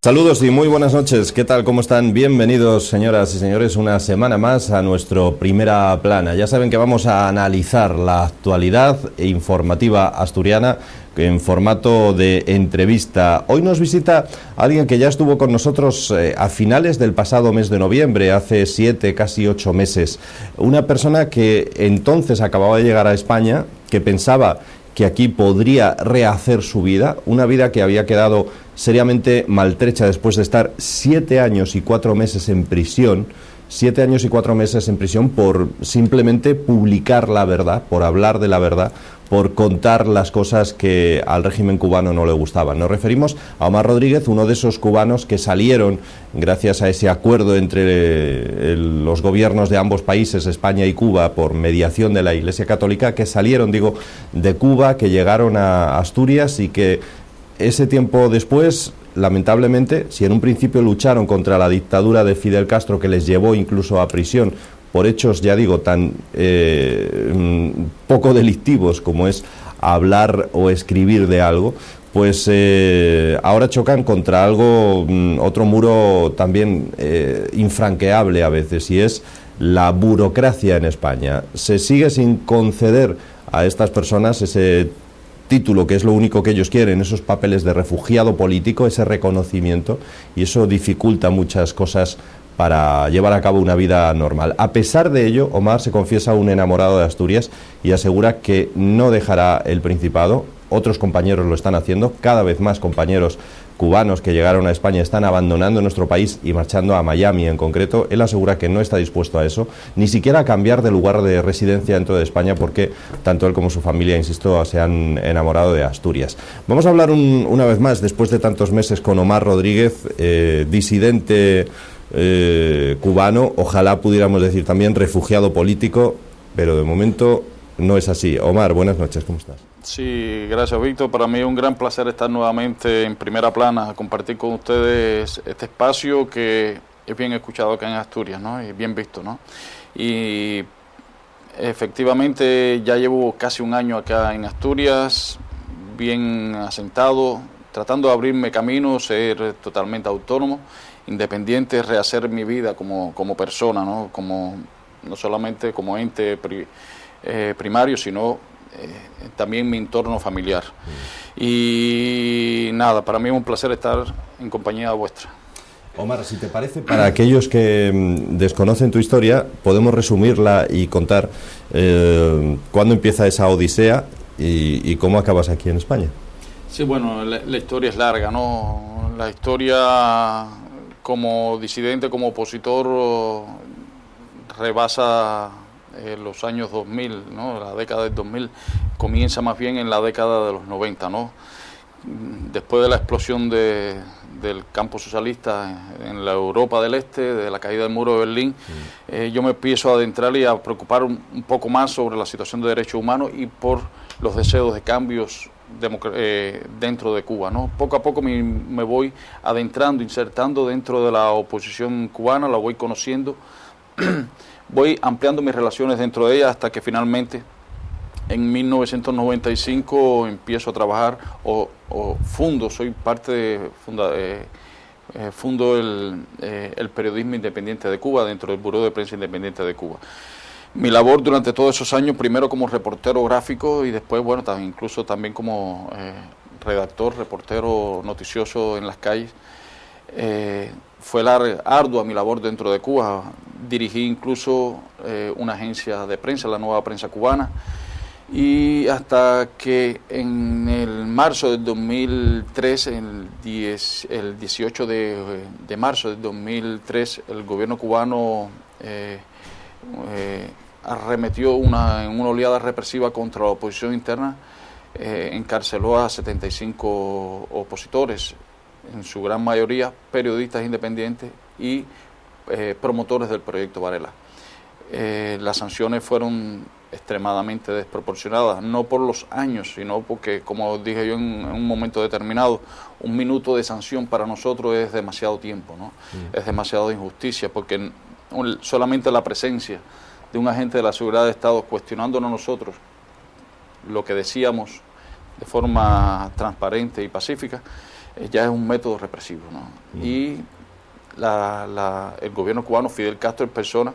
Saludos y muy buenas noches. ¿Qué tal? ¿Cómo están? Bienvenidos, señoras y señores, una semana más a nuestro Primera Plana. Ya saben que vamos a analizar la actualidad informativa asturiana en formato de entrevista. Hoy nos visita alguien que ya estuvo con nosotros a finales del pasado mes de noviembre, hace 7, casi 8 meses. Una persona que entonces acababa de llegar a España, que pensaba que aquí podría rehacer su vida, una vida que había quedado seriamente maltrecha después de estar 7 años y 4 meses en prisión, 7 años y 4 meses en prisión por simplemente publicar la verdad, por hablar de la verdad, por contar las cosas que al régimen cubano no le gustaban. Nos referimos a Omar Rodríguez, uno de esos cubanos que salieron gracias a ese acuerdo entre los gobiernos de ambos países, España y Cuba, por mediación de la Iglesia Católica, que salieron, de Cuba, que llegaron a Asturias y que ese tiempo después, lamentablemente, si en un principio lucharon contra la dictadura de Fidel Castro, que les llevó incluso a prisión por hechos, tan poco delictivos como es hablar o escribir de algo, pues ahora chocan contra otro muro también infranqueable a veces, y es la burocracia en España. Se sigue sin conceder a estas personas ese título, que es lo único que ellos quieren, esos papeles de refugiado político, ese reconocimiento, y eso dificulta muchas cosas para llevar a cabo una vida normal. A pesar de ello, Omar se confiesa un enamorado de Asturias y asegura que no dejará el Principado. Otros compañeros lo están haciendo, cada vez más compañeros cubanos que llegaron a España están abandonando nuestro país y marchando a Miami en concreto. Él asegura que no está dispuesto a eso, ni siquiera a cambiar de lugar de residencia dentro de España, porque tanto él como su familia, insisto, se han enamorado de Asturias. Vamos a hablar una vez más, después de tantos meses, con Omar Rodríguez, disidente cubano, ojalá pudiéramos decir también refugiado político, pero de momento no es así. Omar, buenas noches, ¿cómo estás? Sí, gracias, Víctor. Para mí es un gran placer estar nuevamente en Primera Plana, a compartir con ustedes este espacio que es bien escuchado acá en Asturias, ¿no? Y bien visto, ¿no? Y efectivamente ya llevo casi un año acá en Asturias, bien asentado, tratando de abrirme camino, ser totalmente autónomo, independiente, rehacer mi vida como persona, ¿no? No solamente como ente primario, sino también mi entorno familiar. Y nada, para mí es un placer estar en compañía vuestra. Omar, si te parece, para aquellos que desconocen tu historia, podemos resumirla y contar cuándo empieza esa odisea y cómo acabas aquí en España. Sí, bueno, la historia es larga, ¿no? La historia como disidente, como opositor, rebasa los años 2000, ¿no? La década del 2000 comienza más bien en la década de los 90, ¿no? Después de la explosión del campo socialista en la Europa del Este, de la caída del muro de Berlín, yo me empiezo a adentrar y a preocupar un poco más sobre la situación de derechos humanos y por los deseos de cambios dentro de Cuba, ¿no? Poco a poco me voy adentrando, insertando dentro de la oposición cubana, la voy conociendo, voy ampliando mis relaciones dentro de ella hasta que finalmente en 1995 empiezo a trabajar fundo el periodismo independiente de Cuba dentro del Buró de Prensa Independiente de Cuba. Mi labor durante todos esos años, primero como reportero gráfico y después, bueno, incluso también como redactor, reportero noticioso en las calles. Fue ardua mi labor dentro de Cuba. Dirigí incluso una agencia de prensa, la Nueva Prensa Cubana, y hasta que en el marzo del 2003, el 18 de marzo del 2003, el gobierno cubano arremetió en una oleada represiva contra la oposición interna, encarceló a 75 opositores, en su gran mayoría periodistas independientes y promotores del proyecto Varela. Las sanciones fueron extremadamente desproporcionadas, no por los años, sino porque, como dije yo en un momento determinado, un minuto de sanción para nosotros es demasiado tiempo, ¿no? Es demasiado injusticia, porque solamente la presencia de un agente de la seguridad de Estado cuestionándonos nosotros lo que decíamos de forma transparente y pacífica, ya es un método represivo, ¿no? Y el gobierno cubano, Fidel Castro en persona,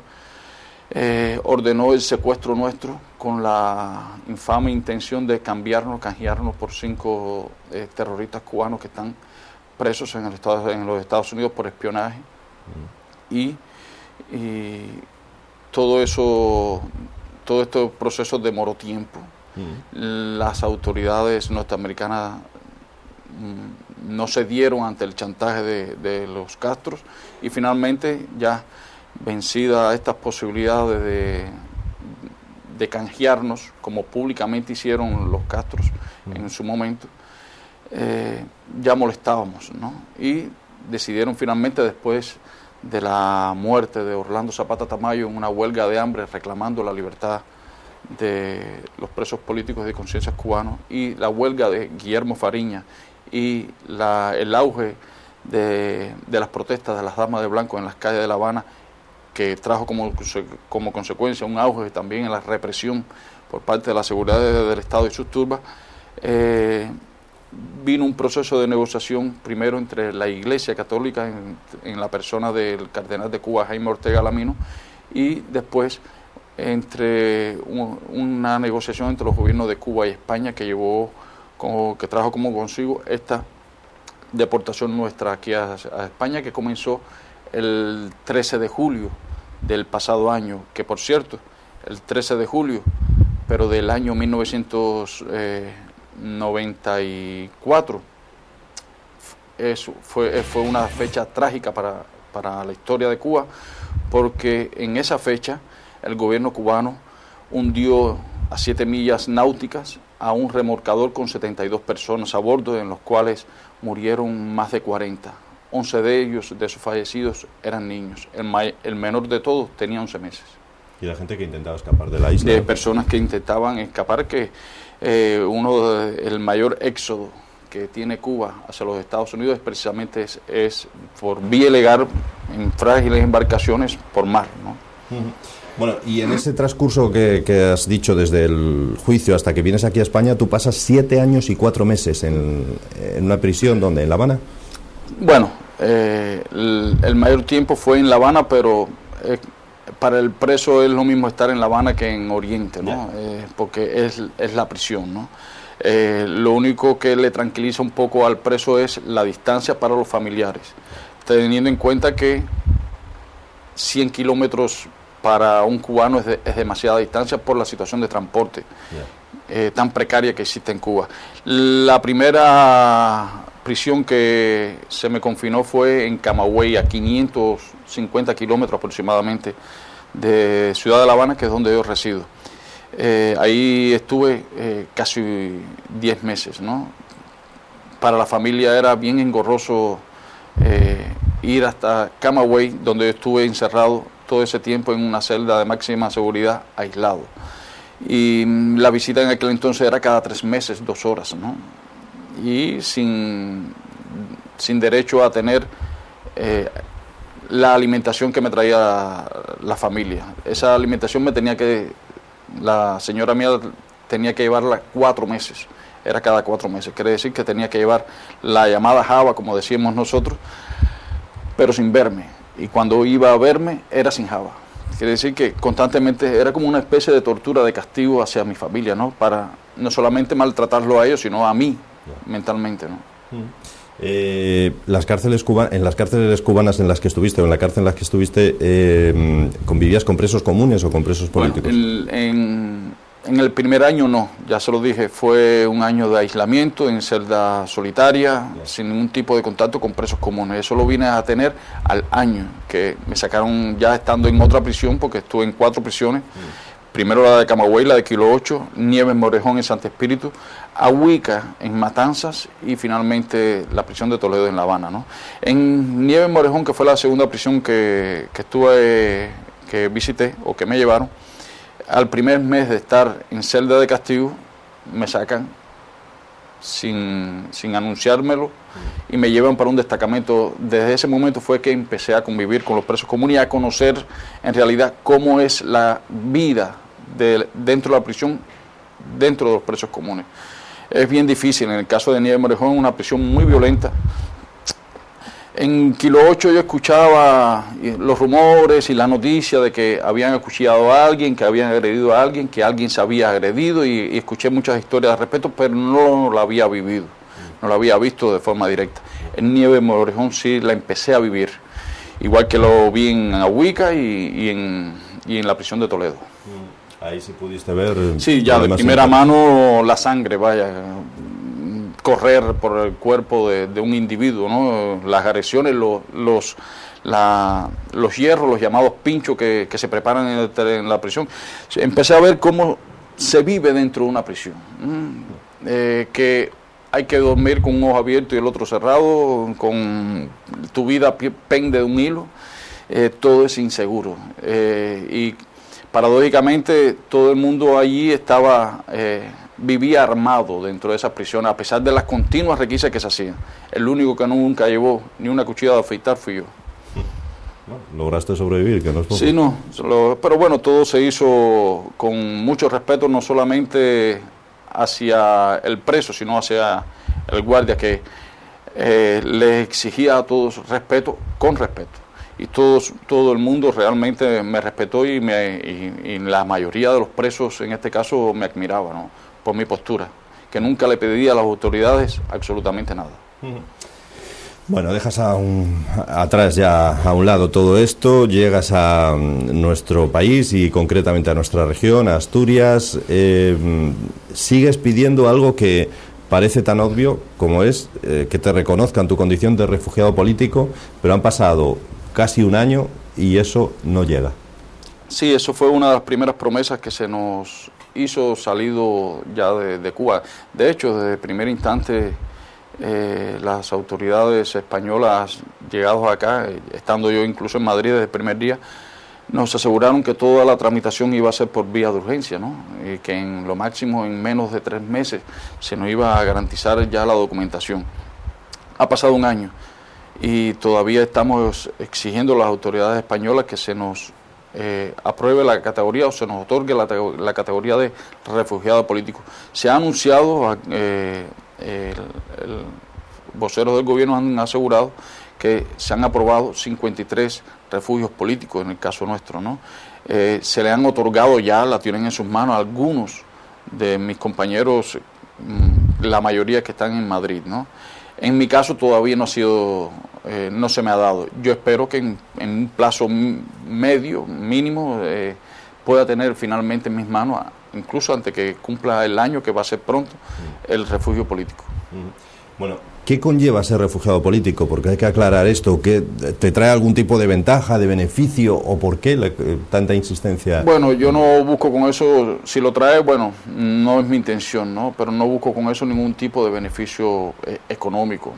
ordenó el secuestro nuestro con la infame intención de canjearnos por 5 terroristas cubanos que están presos en los Estados Unidos por espionaje. Y todo estos procesos demoró tiempo. Las autoridades norteamericanas no cedieron ante el chantaje de los Castros, y finalmente, ya vencida estas posibilidades de canjearnos, como públicamente hicieron los Castros en su momento, ya molestábamos, ¿no? Y decidieron finalmente, después de la muerte de Orlando Zapata Tamayo, en una huelga de hambre reclamando la libertad de los presos políticos de conciencia cubanos, y la huelga de Guillermo Fariña y el auge de las protestas de las damas de blanco en las calles de La Habana, que trajo como consecuencia un auge también en la represión por parte de la seguridad del Estado y sus turbas, vino un proceso de negociación primero entre la Iglesia Católica en la persona del cardenal de Cuba, Jaime Ortega Lamino, y después entre una negociación entre los gobiernos de Cuba y España que trajo como consigo esta deportación nuestra aquí a España, que comenzó el 13 de julio del pasado año, que por cierto, el 13 de julio, pero del año 1994, fue una fecha trágica para la historia de Cuba, porque en esa fecha el gobierno cubano hundió a 7 millas náuticas a un remolcador con 72 personas a bordo, en los cuales murieron más de 40. 11 de ellos, de esos fallecidos, eran niños. El menor de todos tenía 11 meses. ¿Y la gente que intentaba escapar de la isla? De personas que intentaban escapar, que el mayor éxodo que tiene Cuba hacia los Estados Unidos es precisamente es por vía ilegal, en frágiles embarcaciones por mar, ¿no? Bueno, y en ese transcurso que has dicho, desde el juicio hasta que vienes aquí a España, tú pasas 7 años y 4 meses en una prisión, ¿dónde? ¿En La Habana? Bueno, el mayor tiempo fue en La Habana, pero para el preso es lo mismo estar en La Habana que en Oriente, ¿no? Porque es la prisión, ¿no? Lo único que le tranquiliza un poco al preso es la distancia para los familiares, teniendo en cuenta que 100 kilómetros para un cubano es demasiada distancia por la situación de transporte tan precaria que existe en Cuba. La primera prisión que se me confinó fue en Camagüey, a 550 kilómetros aproximadamente de Ciudad de La Habana, que es donde yo resido. Ahí estuve casi 10 meses, ¿no? Para la familia era bien engorroso ir hasta Camagüey, donde yo estuve encerrado todo ese tiempo en una celda de máxima seguridad, aislado. Y la visita en aquel entonces era cada 3 meses, 2 horas, ¿no? Y sin derecho a tener la alimentación que me traía la familia. Esa alimentación la señora mía tenía que llevarla 4 meses, era cada 4 meses. Quiere decir que tenía que llevar la llamada java, como decíamos nosotros, pero sin verme. Y cuando iba a verme, era sin java. Quiere decir que constantemente era como una especie de tortura, de castigo hacia mi familia, ¿no? Para no solamente maltratarlo a ellos, sino a mí, mentalmente, ¿no? En las cárceles cubanas en las que estuviste, o en la cárcel en las que estuviste, ¿convivías con presos comunes o con presos políticos? Bueno, en el primer año no, ya se lo dije, fue un año de aislamiento en celda solitaria, sin ningún tipo de contacto con presos comunes. Eso lo vine a tener al año, que me sacaron ya estando en otra prisión, porque estuve en 4 prisiones. Primero la de Camagüey, la de Kilo 8, Nieves Morejón en Santo Espíritu, Ahuica en Matanzas y finalmente la prisión de Toledo en La Habana, ¿no? En Nieves Morejón, que fue la segunda prisión que visité o que me llevaron, al primer mes de estar en celda de castigo me sacan sin anunciármelo y me llevan para un destacamento. Desde ese momento fue que empecé a convivir con los presos comunes y a conocer en realidad cómo es la vida dentro de la prisión, dentro de los presos comunes. es bien difícil. En el caso de Nieves Morejón, una prisión muy violenta. En Kilo 8 yo escuchaba los rumores y la noticia de que habían acuchillado a alguien, que habían agredido a alguien, que alguien se había agredido y escuché muchas historias al respecto, pero no la había vivido, no la había visto de forma directa. En Nieves Morejón sí la empecé a vivir, igual que lo vi en Ahuica y en la prisión de Toledo. Ahí sí pudiste ver. Sí, ya de primera mano la sangre, vaya, correr por el cuerpo de un individuo, ¿no? Las agresiones, los hierros, los llamados pinchos que se preparan en la prisión. Empecé a ver cómo se vive dentro de una prisión, que hay que dormir con un ojo abierto y el otro cerrado, con tu vida pende de un hilo, todo es inseguro. Y paradójicamente todo el mundo allí vivía armado dentro de esas prisiones, a pesar de las continuas requisas que se hacían. El único que nunca llevó ni una cuchilla de afeitar fui yo. Lograste sobrevivir, que no es poco. Sí, no, pero bueno, todo se hizo con mucho respeto, no solamente hacia el preso, sino hacia el guardia, que le exigía a todos respeto, con respeto. Y todo el mundo realmente me respetó y la mayoría de los presos en este caso me admiraba, ¿no? Por mi postura, que nunca le pedía a las autoridades absolutamente nada. Bueno, dejas atrás ya a un lado todo esto, llegas a nuestro país y concretamente a nuestra región, a Asturias. Sigues pidiendo algo que parece tan obvio como es que te reconozcan tu condición de refugiado político, pero han pasado casi un año y eso no llega. Sí, eso fue una de las primeras promesas que se nos hizo salido ya de Cuba. De hecho, desde el primer instante, las autoridades españolas llegados acá, estando yo incluso en Madrid desde el primer día, nos aseguraron que toda la tramitación iba a ser por vía de urgencia, ¿no? Y que en lo máximo en menos de 3 meses se nos iba a garantizar ya la documentación. Ha pasado un año y todavía estamos exigiendo a las autoridades españolas que se nos apruebe la categoría o se nos otorgue la categoría de refugiado político. Se ha anunciado, voceros del gobierno han asegurado que se han aprobado 53 refugios políticos en el caso nuestro, ¿no? Se le han otorgado ya, la tienen en sus manos algunos de mis compañeros, la mayoría que están en Madrid, ¿no? En mi caso todavía no ha sido, no se me ha dado. Yo espero que en un plazo medio, mínimo, pueda tener finalmente en mis manos, incluso antes que cumpla el año, que va a ser pronto, el refugio político. Bueno, ¿qué conlleva ser refugiado político? Porque hay que aclarar esto, ¿que te trae algún tipo de ventaja, de beneficio o por qué tanta insistencia? Bueno, yo no busco con eso, si lo trae, bueno, no es mi intención, ¿no? Pero no busco con eso ningún tipo de beneficio económico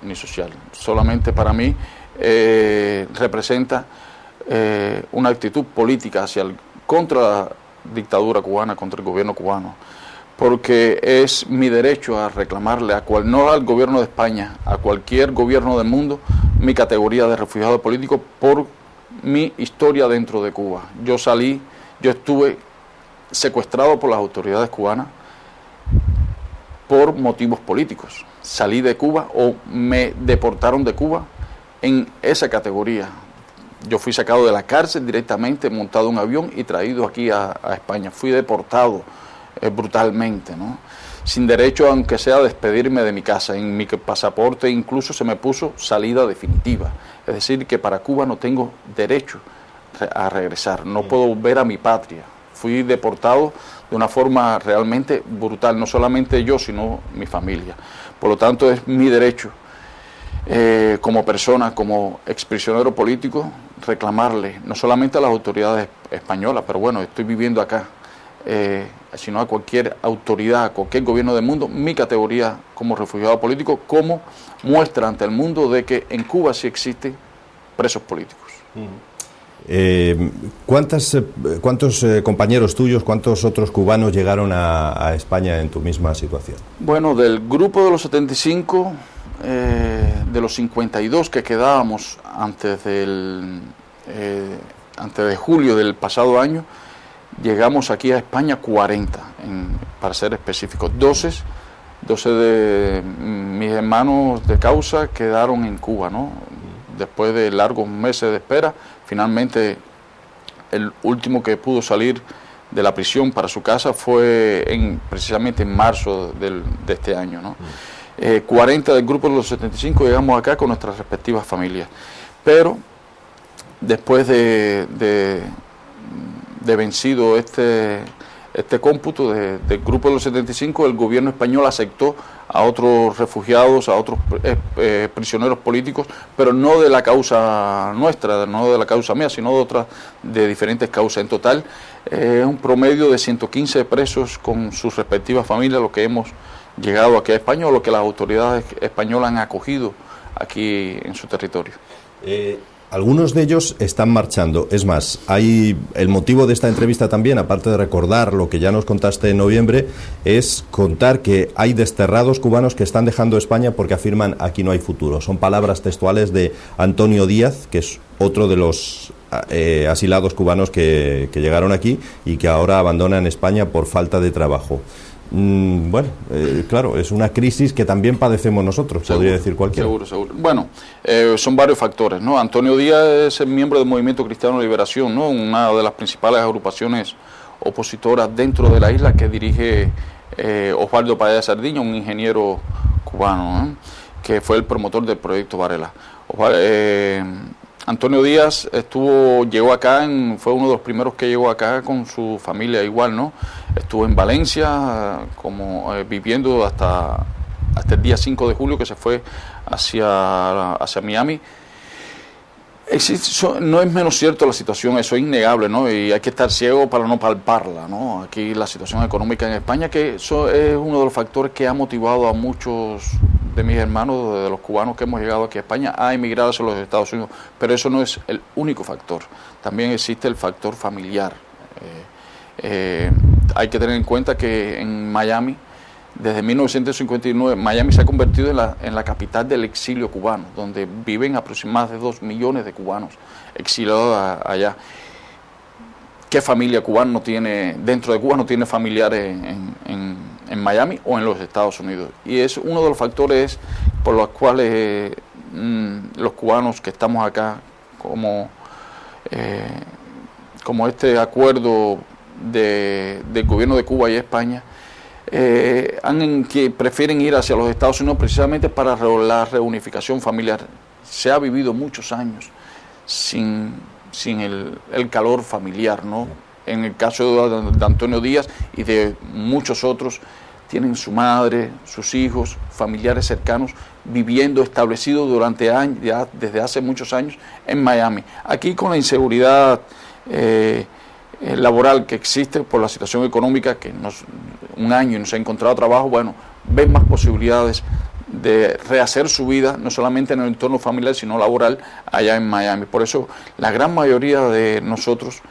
ni social. Solamente para mí representa una actitud política contra la dictadura cubana, contra el gobierno cubano, porque es mi derecho a reclamarle, no al gobierno de España, a cualquier gobierno del mundo, mi categoría de refugiado político por mi historia dentro de Cuba. Yo estuve secuestrado por las autoridades cubanas por motivos políticos. Salí de Cuba o me deportaron de Cuba en esa categoría. Yo fui sacado de la cárcel directamente, montado en un avión y traído aquí a España. Fui deportado brutalmente, ¿no? Sin derecho, aunque sea, a despedirme de mi casa. En mi pasaporte incluso se me puso salida definitiva. Es decir, que para Cuba no tengo derecho a regresar, no puedo volver a mi patria. Fui deportado de una forma realmente brutal, no solamente yo, sino mi familia. Por lo tanto, es mi derecho, como persona, como exprisionero político, reclamarle, no solamente a las autoridades españolas, pero bueno, estoy viviendo acá, sino a cualquier autoridad, a cualquier gobierno del mundo, mi categoría como refugiado político, como muestra ante el mundo de que en Cuba sí existen presos políticos. ¿Cuántos compañeros tuyos, cuántos otros cubanos llegaron a España en tu misma situación? Bueno, del grupo de los 75, de los 52 que quedábamos antes de julio del pasado año, llegamos aquí a España 40, para ser específicos, 12 12 de mis hermanos de causa quedaron en Cuba, ¿no? Después de largos meses de espera, finalmente el último que pudo salir de la prisión para su casa fue precisamente en marzo de este año, ¿no? 40 del grupo de los 75 llegamos acá con nuestras respectivas familias, pero después de vencido este cómputo del grupo de los 75, el gobierno español aceptó a otros refugiados, a otros prisioneros políticos, pero no de la causa nuestra, no de la causa mía, sino de diferentes causas. En total, un promedio de 115 presos con sus respectivas familias, lo que hemos llegado aquí a España, o lo que las autoridades españolas han acogido aquí en su territorio. Algunos de ellos están marchando. Es más, el motivo de esta entrevista también, aparte de recordar lo que ya nos contaste en noviembre, es contar que hay desterrados cubanos que están dejando España porque afirman aquí no hay futuro. Son palabras textuales de Antonio Díaz, que es otro de los asilados cubanos que llegaron aquí y que ahora abandonan España por falta de trabajo. Bueno, claro, es una crisis que también padecemos nosotros, podría decir cualquiera. Seguro. Bueno, son varios factores, ¿no? Antonio Díaz es el miembro del Movimiento Cristiano de Liberación, ¿no? Una de las principales agrupaciones opositoras dentro de la isla que dirige Osvaldo Padilla Sardiña, un ingeniero cubano, ¿no? Que fue el promotor del proyecto Varela. Antonio Díaz llegó acá, fue uno de los primeros que llegó acá con su familia igual, ¿no? Estuvo en Valencia, viviendo hasta el día 5 de julio, que se fue hacia Miami. No es menos cierto la situación, eso es innegable, ¿no? Y hay que estar ciego para no palparla, ¿no? Aquí la situación económica en España, que eso es uno de los factores que ha motivado a muchos de mis hermanos, de los cubanos que hemos llegado aquí a España, a emigrar hacia los Estados Unidos. Pero eso no es el único factor. También existe el factor familiar. Hay que tener en cuenta que en Miami, desde 1959, Miami se ha convertido en la capital del exilio cubano, donde viven aproximadamente 2 millones de cubanos exiliados allá. ¿Qué familia cubana no tiene, dentro de Cuba no tiene familiares en Miami o en los Estados Unidos? Y es uno de los factores por los cuales los cubanos que estamos acá, como este acuerdo del gobierno de Cuba y España, que prefieren ir hacia los Estados Unidos precisamente para la reunificación familiar. Se ha vivido muchos años sin el calor familiar, ¿no? En el caso de Antonio Díaz y de muchos otros, tienen su madre, sus hijos, familiares cercanos, viviendo establecidos durante años, ya desde hace muchos años, en Miami. Aquí, con la inseguridad laboral que existe por la situación económica, que un año y no se ha encontrado trabajo, bueno, ven más posibilidades de rehacer su vida, no solamente en el entorno familiar, sino laboral, allá en Miami. Por eso la gran mayoría de nosotros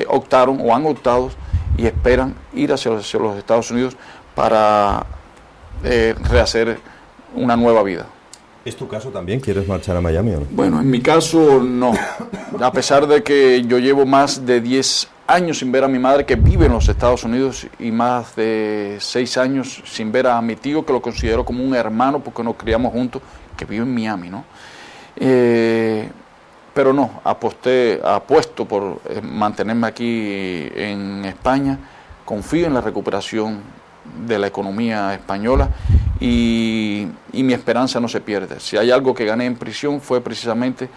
optaron o han optado y esperan ir hacia los Estados Unidos para rehacer una nueva vida. ¿Es tu caso también? ¿Quieres marchar a Miami o no? Bueno, en mi caso no. A pesar de que yo llevo más de 10 años sin ver a mi madre, que vive en los Estados Unidos, y más de 6 años sin ver a mi tío, que lo considero como un hermano porque nos criamos juntos, que vive en Miami, ¿no? Pero no, apuesto por mantenerme aquí en España. Confío en la recuperación de la economía española y mi esperanza no se pierde. Si hay algo que gané en prisión fue precisamente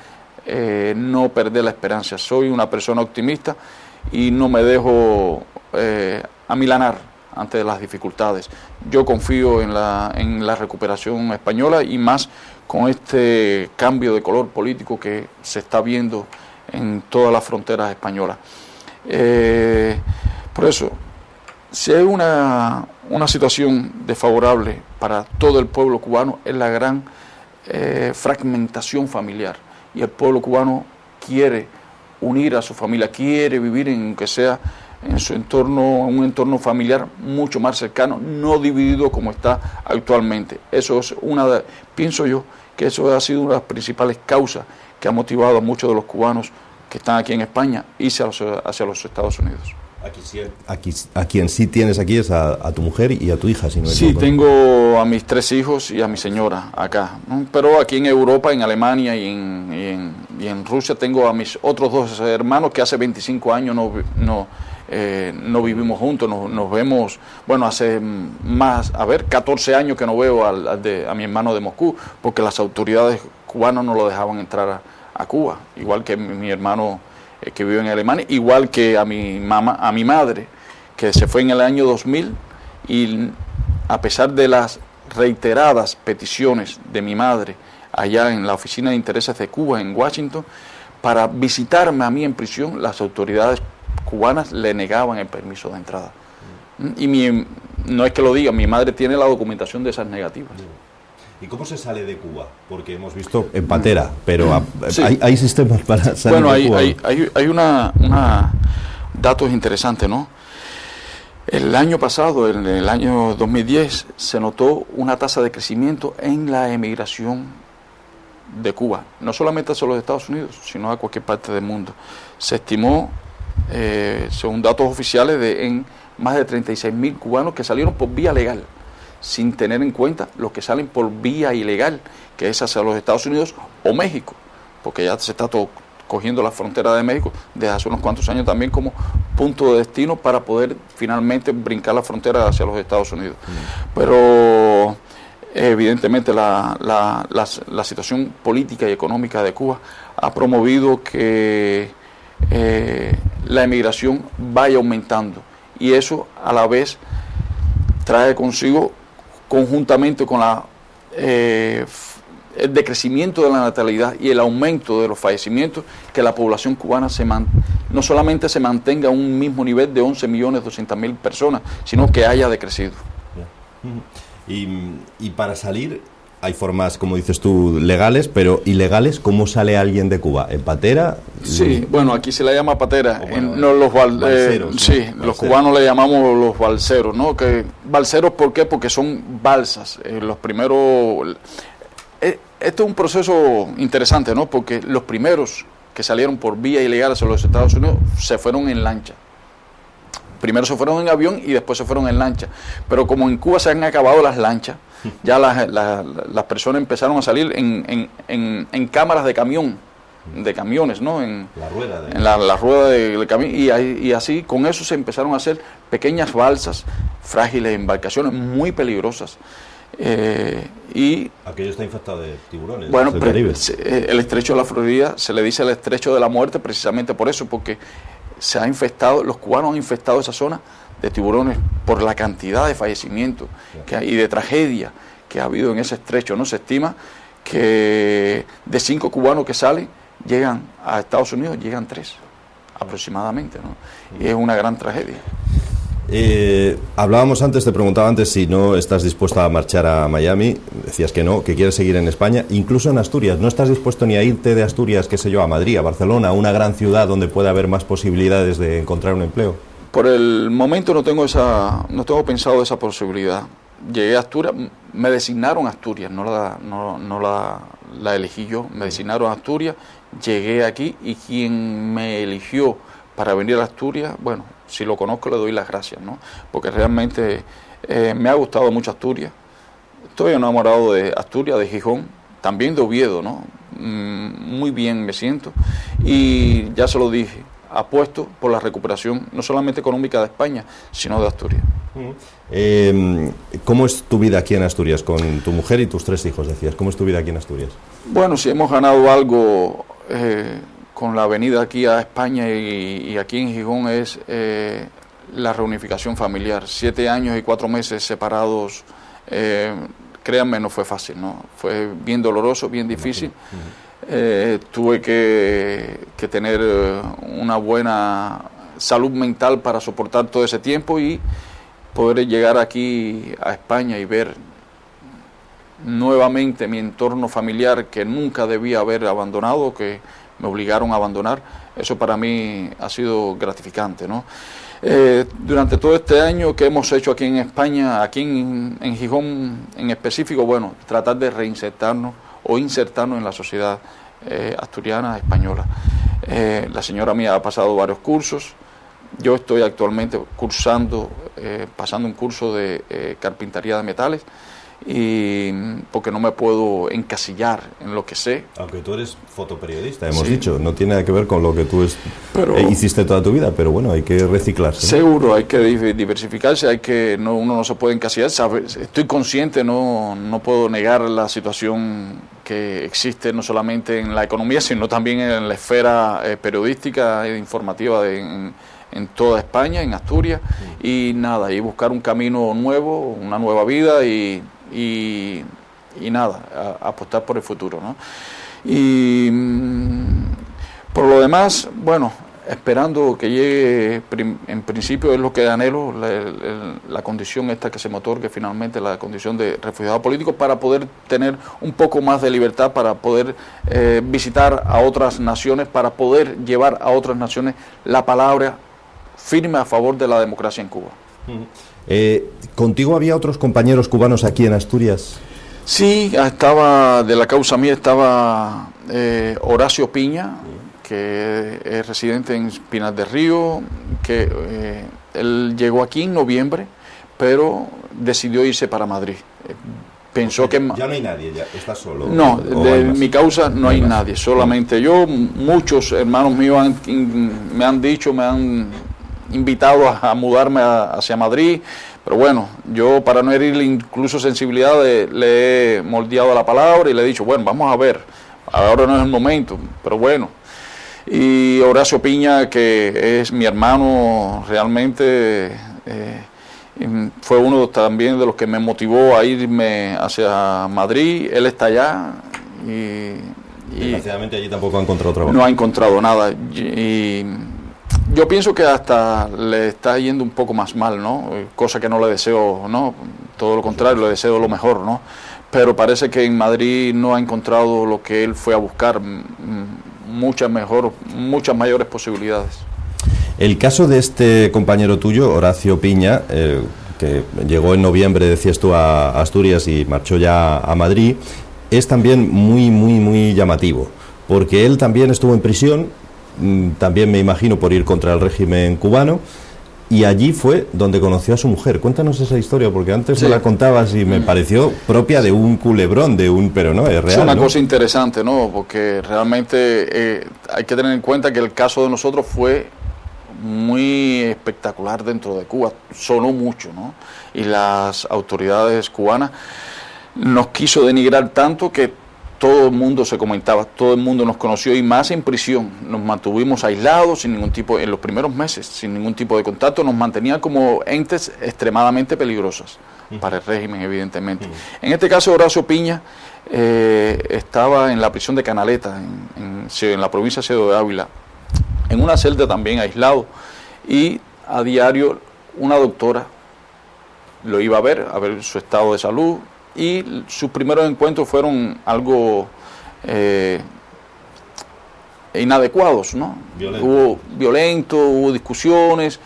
no perder la esperanza. Soy una persona optimista y no me dejo amilanar ante las dificultades. Yo confío en la recuperación española, y más con este cambio de color político que se está viendo en todas las fronteras españolas. Por eso, si hay una situación desfavorable para todo el pueblo cubano, es la gran fragmentación familiar. Y el pueblo cubano quiere unir a su familia, quiere vivir, aunque sea en su entorno, un entorno familiar mucho más cercano, no dividido como está actualmente. Eso es pienso yo que eso ha sido una de las principales causas que ha motivado a muchos de los cubanos que están aquí en España irse hacia los Estados Unidos. A quien sí tienes aquí es a tu mujer y a tu hija, si no me Sí, equivoco. tengo a mis 3 hijos y a mi señora acá, ¿no? Pero aquí en Europa, en Alemania y en Rusia tengo a mis otros 2 hermanos que hace 25 años no vivimos juntos, nos vemos, bueno, hace 14 años que no veo a mi hermano de Moscú, porque las autoridades cubanas no lo dejaban entrar a Cuba, igual que mi hermano que vive en Alemania, igual que a mi madre, que se fue en el año 2000, y a pesar de las reiteradas peticiones de mi madre allá en la Oficina de Intereses de Cuba en Washington, para visitarme a mí en prisión, las autoridades cubanas le negaban el permiso de entrada. Y no es que lo diga, mi madre tiene la documentación de esas negativas. ¿Y cómo se sale de Cuba? Porque hemos visto en patera, pero sí. ¿hay sistemas para salir de Cuba? Bueno, hay una datos interesantes, ¿no? El año pasado, en el año 2010, se notó una tasa de crecimiento en la emigración de Cuba, no solamente hacia los Estados Unidos, sino a cualquier parte del mundo. Se estimó, según datos oficiales, en más de 36.000 cubanos que salieron por vía legal, sin tener en cuenta los que salen por vía ilegal, que es hacia los Estados Unidos o México, porque ya se está cogiendo la frontera de México desde hace unos cuantos años también como punto de destino para poder finalmente brincar la frontera hacia los Estados Unidos. Pero evidentemente la situación política y económica de Cuba ha promovido que la emigración vaya aumentando, y eso a la vez trae consigo, conjuntamente con el decrecimiento de la natalidad y el aumento de los fallecimientos, que la población cubana no solamente se mantenga a un mismo nivel de 11.200.000 personas, sino que haya decrecido. Y para salir hay formas, como dices tú, legales, pero ilegales. ¿Cómo sale alguien de Cuba? ¿En patera? Sí, bueno, aquí se le llama patera. Bueno, los balseros. Sí, los cubanos le llamamos los balseros, ¿no? Balseros, ¿por qué? Porque son balsas. Los primeros... Esto es un proceso interesante, ¿no? Porque los primeros que salieron por vía ilegal hacia los Estados Unidos se fueron en lancha. Primero se fueron en avión y después se fueron en lancha. Pero como en Cuba se han acabado las lanchas, ya las personas empezaron a salir en cámaras de camiones, ¿no? En la rueda del camión, y así con eso se empezaron a hacer pequeñas balsas, frágiles embarcaciones muy peligrosas. Aquello está infectado de tiburones. Bueno, el estrecho de la Florida se le dice el estrecho de la muerte precisamente por eso, porque se ha infestado, los cubanos han infestado esa zona de tiburones por la cantidad de fallecimientos y de tragedia que ha habido en ese estrecho, ¿no? Se estima que de 5 cubanos que salen, llegan a Estados Unidos, llegan 3 aproximadamente, ¿no? Y es una gran tragedia. Hablábamos antes, te preguntaba antes si no estás dispuesto a marchar a Miami. Decías que no, que quieres seguir en España, incluso en Asturias. ¿No estás dispuesto ni a irte de Asturias, qué sé yo, a Madrid, a Barcelona, a una gran ciudad donde pueda haber más posibilidades de encontrar un empleo? Por el momento no tengo pensado esa posibilidad. Llegué a Asturias, me designaron Asturias, no la elegí yo, me designaron Asturias, llegué aquí, y quien me eligió para venir a Asturias, bueno, si lo conozco le doy las gracias, ¿no? Porque realmente me ha gustado mucho Asturias. Estoy enamorado de Asturias, de Gijón, también de Oviedo, ¿no? Muy bien me siento, y ya se lo dije, apuesto por la recuperación no solamente económica de España, sino de Asturias. ¿Cómo es tu vida aquí en Asturias con tu mujer y tus 3 hijos, decías? ¿Cómo es tu vida aquí en Asturias? Bueno, si hemos ganado algo con la venida aquí a España y aquí en Gijón es la reunificación familiar. 7 años y 4 meses separados, créanme, no fue fácil, ¿no? Fue bien doloroso, bien difícil. Tuve que tener una buena salud mental para soportar todo ese tiempo y poder llegar aquí a España y ver nuevamente mi entorno familiar que nunca debía haber abandonado, que me obligaron a abandonar. Eso para mí ha sido gratificante, ¿no? Durante todo este año que hemos hecho aquí en España, aquí en Gijón en específico, bueno, tratar de reinsertarnos o insertarnos en la sociedad asturiana, española. La señora mía ha pasado varios cursos, Yo estoy actualmente pasando un curso de carpintería de metales, y porque no me puedo encasillar en lo que sé. Aunque tú eres fotoperiodista, hemos dicho, no tiene nada que ver con lo que tú hiciste toda tu vida, pero bueno, hay que reciclarse, ¿no? Seguro, hay que diversificarse, uno no se puede encasillar. Estoy consciente, no puedo negar la situación que existe no solamente en la economía, sino también en la esfera periodística e informativa en toda España, en Asturias, y nada, y buscar un camino nuevo, una nueva vida y nada, apostar por el futuro, ¿no? Y por lo demás, bueno, esperando que llegue, en principio es lo que anhelo, la condición esta que se me otorgue finalmente, la condición de refugiado político, para poder tener un poco más de libertad, para poder visitar a otras naciones, para poder llevar a otras naciones la palabra firme a favor de la democracia en Cuba. ¿Contigo había otros compañeros cubanos aquí en Asturias? Sí, de la causa mía estaba Horacio Piña, que es residente en Pinar del Río, que él llegó aquí en noviembre, pero decidió irse para Madrid. Pensó que ya no hay nadie, ya está solo. No, de mi causa no hay nadie, solamente yo. Muchos hermanos míos me han dicho, me han invitado a mudarme hacia Madrid, pero bueno, yo para no herirle incluso sensibilidad le he moldeado la palabra y le he dicho, bueno, vamos a ver, ahora no es el momento, pero bueno. Y Horacio Piña, que es mi hermano realmente, fue uno también de los que me motivó a irme hacia Madrid. Él está allá y desgraciadamente allí tampoco ha encontrado trabajo. No ha encontrado nada, y yo pienso que hasta le está yendo un poco más mal, ¿no? Cosa que no le deseo, ¿no? Todo lo contrario, le deseo lo mejor, ¿no? Pero parece que en Madrid no ha encontrado lo que él fue a buscar, muchas mayores posibilidades. El caso de este compañero tuyo, Horacio Piña, que llegó en noviembre, decías tú, a Asturias y marchó ya a Madrid, es también muy llamativo, porque él también estuvo en prisión, también me imagino por ir contra el régimen cubano, y allí fue donde conoció a su mujer. Cuéntanos esa historia, porque antes me la contabas y me pareció propia de un culebrón, pero no, es real. Es una cosa interesante, ¿no? Porque realmente hay que tener en cuenta que el caso de nosotros fue muy espectacular dentro de Cuba, sonó mucho, ¿no? Y las autoridades cubanas nos quiso denigrar tanto que todo el mundo se comentaba, todo el mundo nos conoció, y más en prisión. Nos mantuvimos aislados, sin ningún tipo, en los primeros meses, sin ningún tipo de contacto. Nos mantenían como entes extremadamente peligrosas para el régimen, evidentemente. En este caso, Horacio Piña estaba en la prisión de Canaleta, en la provincia de Ciudad de Ávila, en una celda también aislado, y a diario una doctora lo iba a ver su estado de salud, y sus primeros encuentros fueron algo inadecuados, ¿no? Hubo discusiones,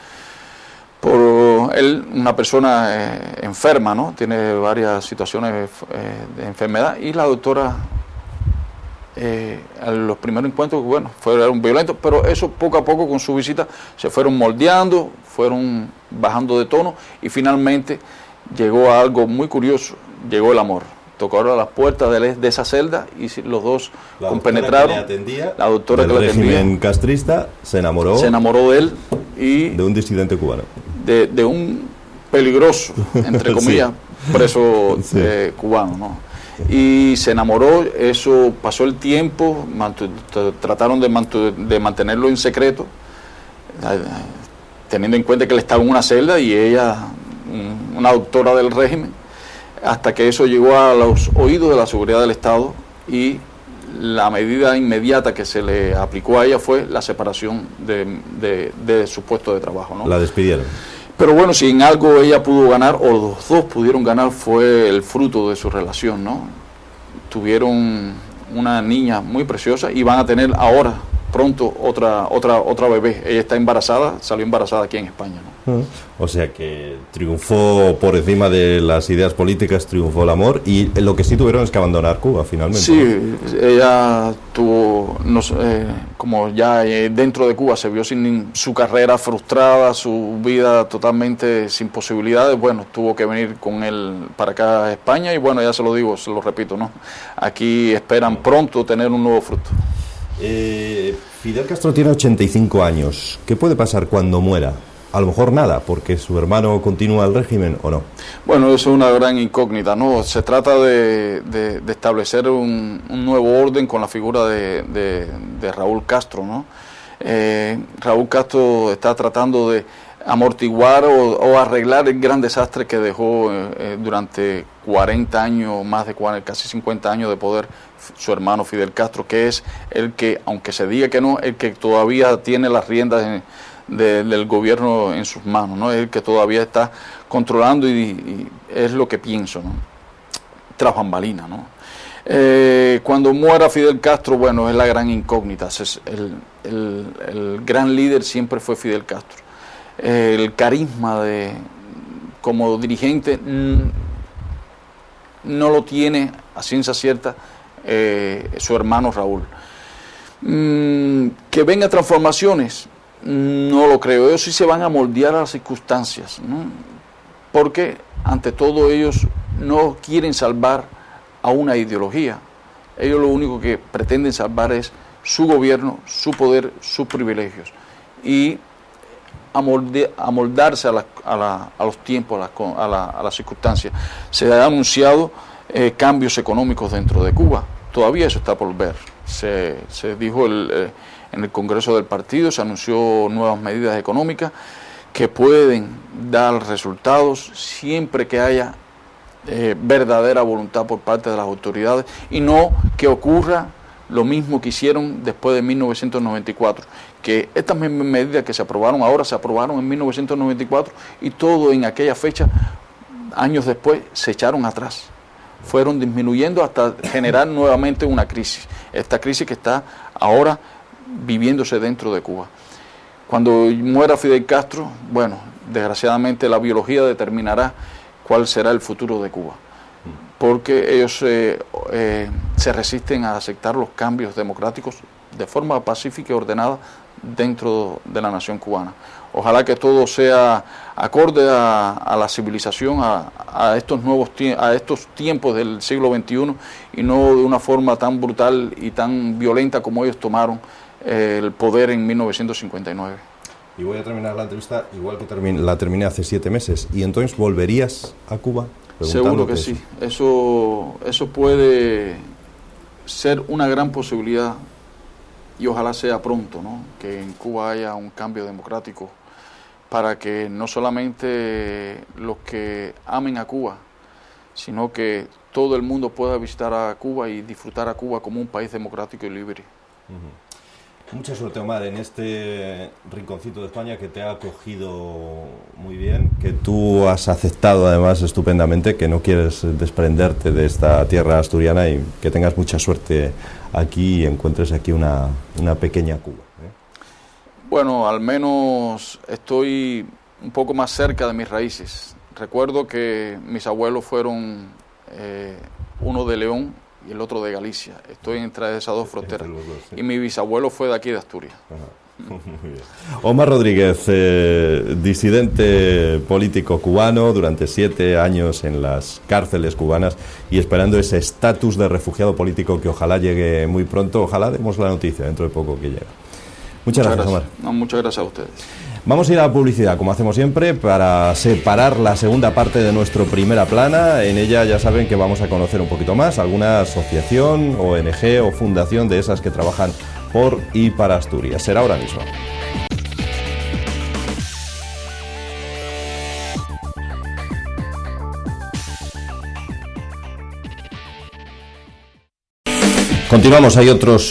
por él, una persona enferma, ¿no? Tiene varias situaciones de enfermedad, y la doctora, los primeros encuentros, bueno, fueron violentos, pero eso poco a poco con su visita se fueron moldeando, fueron bajando de tono, y finalmente llegó a algo muy curioso. Llegó el amor. Tocaron las puertas de esa celda y los dos compenetraron. La doctora que le atendía, del régimen castrista, se enamoró de él y de un disidente cubano. De un peligroso, entre comillas, preso cubano, ¿no? Y se enamoró, eso pasó el tiempo, trataron de mantenerlo en secreto, teniendo en cuenta que él estaba en una celda y ella, una doctora del régimen, hasta que eso llegó a los oídos de la seguridad del Estado, y la medida inmediata que se le aplicó a ella fue la separación de su puesto de trabajo, ¿no? La despidieron. Pero bueno, si en algo ella pudo ganar, o los dos pudieron ganar, fue el fruto de su relación, ¿no? Tuvieron una niña muy preciosa y van a tener ahora, pronto otra bebé. Ella está embarazada, salió embarazada aquí en España, ¿no? O sea que triunfó por encima de las ideas políticas, triunfó el amor, y lo que sí tuvieron es que abandonar Cuba finalmente. Sí, ella tuvo, como ya dentro de Cuba se vio sin su carrera frustrada, su vida totalmente sin posibilidades, bueno, tuvo que venir con él para acá a España y bueno, ya se lo digo, se lo repito, ¿no? Aquí esperan pronto tener un nuevo fruto. Fidel Castro tiene 85 años. ¿Qué puede pasar cuando muera? A lo mejor nada, porque su hermano continúa el régimen o no. Bueno, eso es una gran incógnita, ¿no? Se trata de establecer un nuevo orden con la figura de Raúl Castro, ¿no? Raúl Castro está tratando de amortiguar o arreglar el gran desastre que dejó durante 40 años, más de casi 50 años de poder su hermano Fidel Castro, que es el que, aunque se diga que no, el que todavía tiene las riendas del gobierno en sus manos, ¿no? Es el que todavía está controlando y es lo que pienso, ¿no? Tras bambalinas, ¿no? Cuando muera Fidel Castro, bueno, es la gran incógnita. El gran líder siempre fue Fidel Castro. El carisma como dirigente no lo tiene a ciencia cierta su hermano Raúl. Que venga transformaciones, no lo creo. Ellos sí se van a moldear a las circunstancias, ¿no? Porque ante todo ellos no quieren salvar a una ideología. Ellos lo único que pretenden salvar es su gobierno, su poder, sus privilegios y amoldarse a los tiempos, a las circunstancias. Se han anunciado cambios económicos dentro de Cuba. Todavía eso está por ver. Se dijo en el Congreso del partido, se anunció nuevas medidas económicas que pueden dar resultados siempre que haya verdadera voluntad por parte de las autoridades y no que ocurra lo mismo que hicieron después de 1994, que estas mismas medidas que se aprobaron ahora se aprobaron en 1994 y todo en aquella fecha, años después, se echaron atrás. Fueron disminuyendo hasta generar nuevamente una crisis, esta crisis que está ahora viviéndose dentro de Cuba. Cuando muera Fidel Castro, bueno, desgraciadamente la biología determinará cuál será el futuro de Cuba, porque ellos se resisten a aceptar los cambios democráticos de forma pacífica y ordenada dentro de la nación cubana. Ojalá que todo sea acorde a la civilización, a estos tiempos del siglo XXI y no de una forma tan brutal y tan violenta como ellos tomaron el poder en 1959. Y voy a terminar la entrevista igual que la terminé hace 7 meses. ¿Y entonces volverías a Cuba? Seguro que sí. Eso puede ser una gran posibilidad y ojalá sea pronto, ¿no? Que en Cuba haya un cambio democrático para que no solamente los que amen a Cuba, sino que todo el mundo pueda visitar a Cuba y disfrutar a Cuba como un país democrático y libre. Mucha suerte, Omar, en este rinconcito de España que te ha acogido muy bien, que tú has aceptado además estupendamente, que no quieres desprenderte de esta tierra asturiana y que tengas mucha suerte aquí y encuentres aquí una pequeña Cuba, ¿eh? Bueno, al menos estoy un poco más cerca de mis raíces. Recuerdo que mis abuelos fueron uno de León y el otro de Galicia. Estoy entre esas dos fronteras. Dos, sí. Y mi bisabuelo fue de aquí de Asturias. Muy bien. Omar Rodríguez, disidente político cubano, durante 7 años en las cárceles cubanas y esperando ese estatus de refugiado político que ojalá llegue muy pronto. Ojalá demos la noticia dentro de poco que llega. Muchas gracias, Omar. No, muchas gracias a ustedes. Vamos a ir a la publicidad, como hacemos siempre, para separar la segunda parte de nuestro Primera Plana. En ella ya saben que vamos a conocer un poquito más alguna asociación, ONG o fundación de esas que trabajan por y para Asturias. Será ahora mismo. Continuamos, hay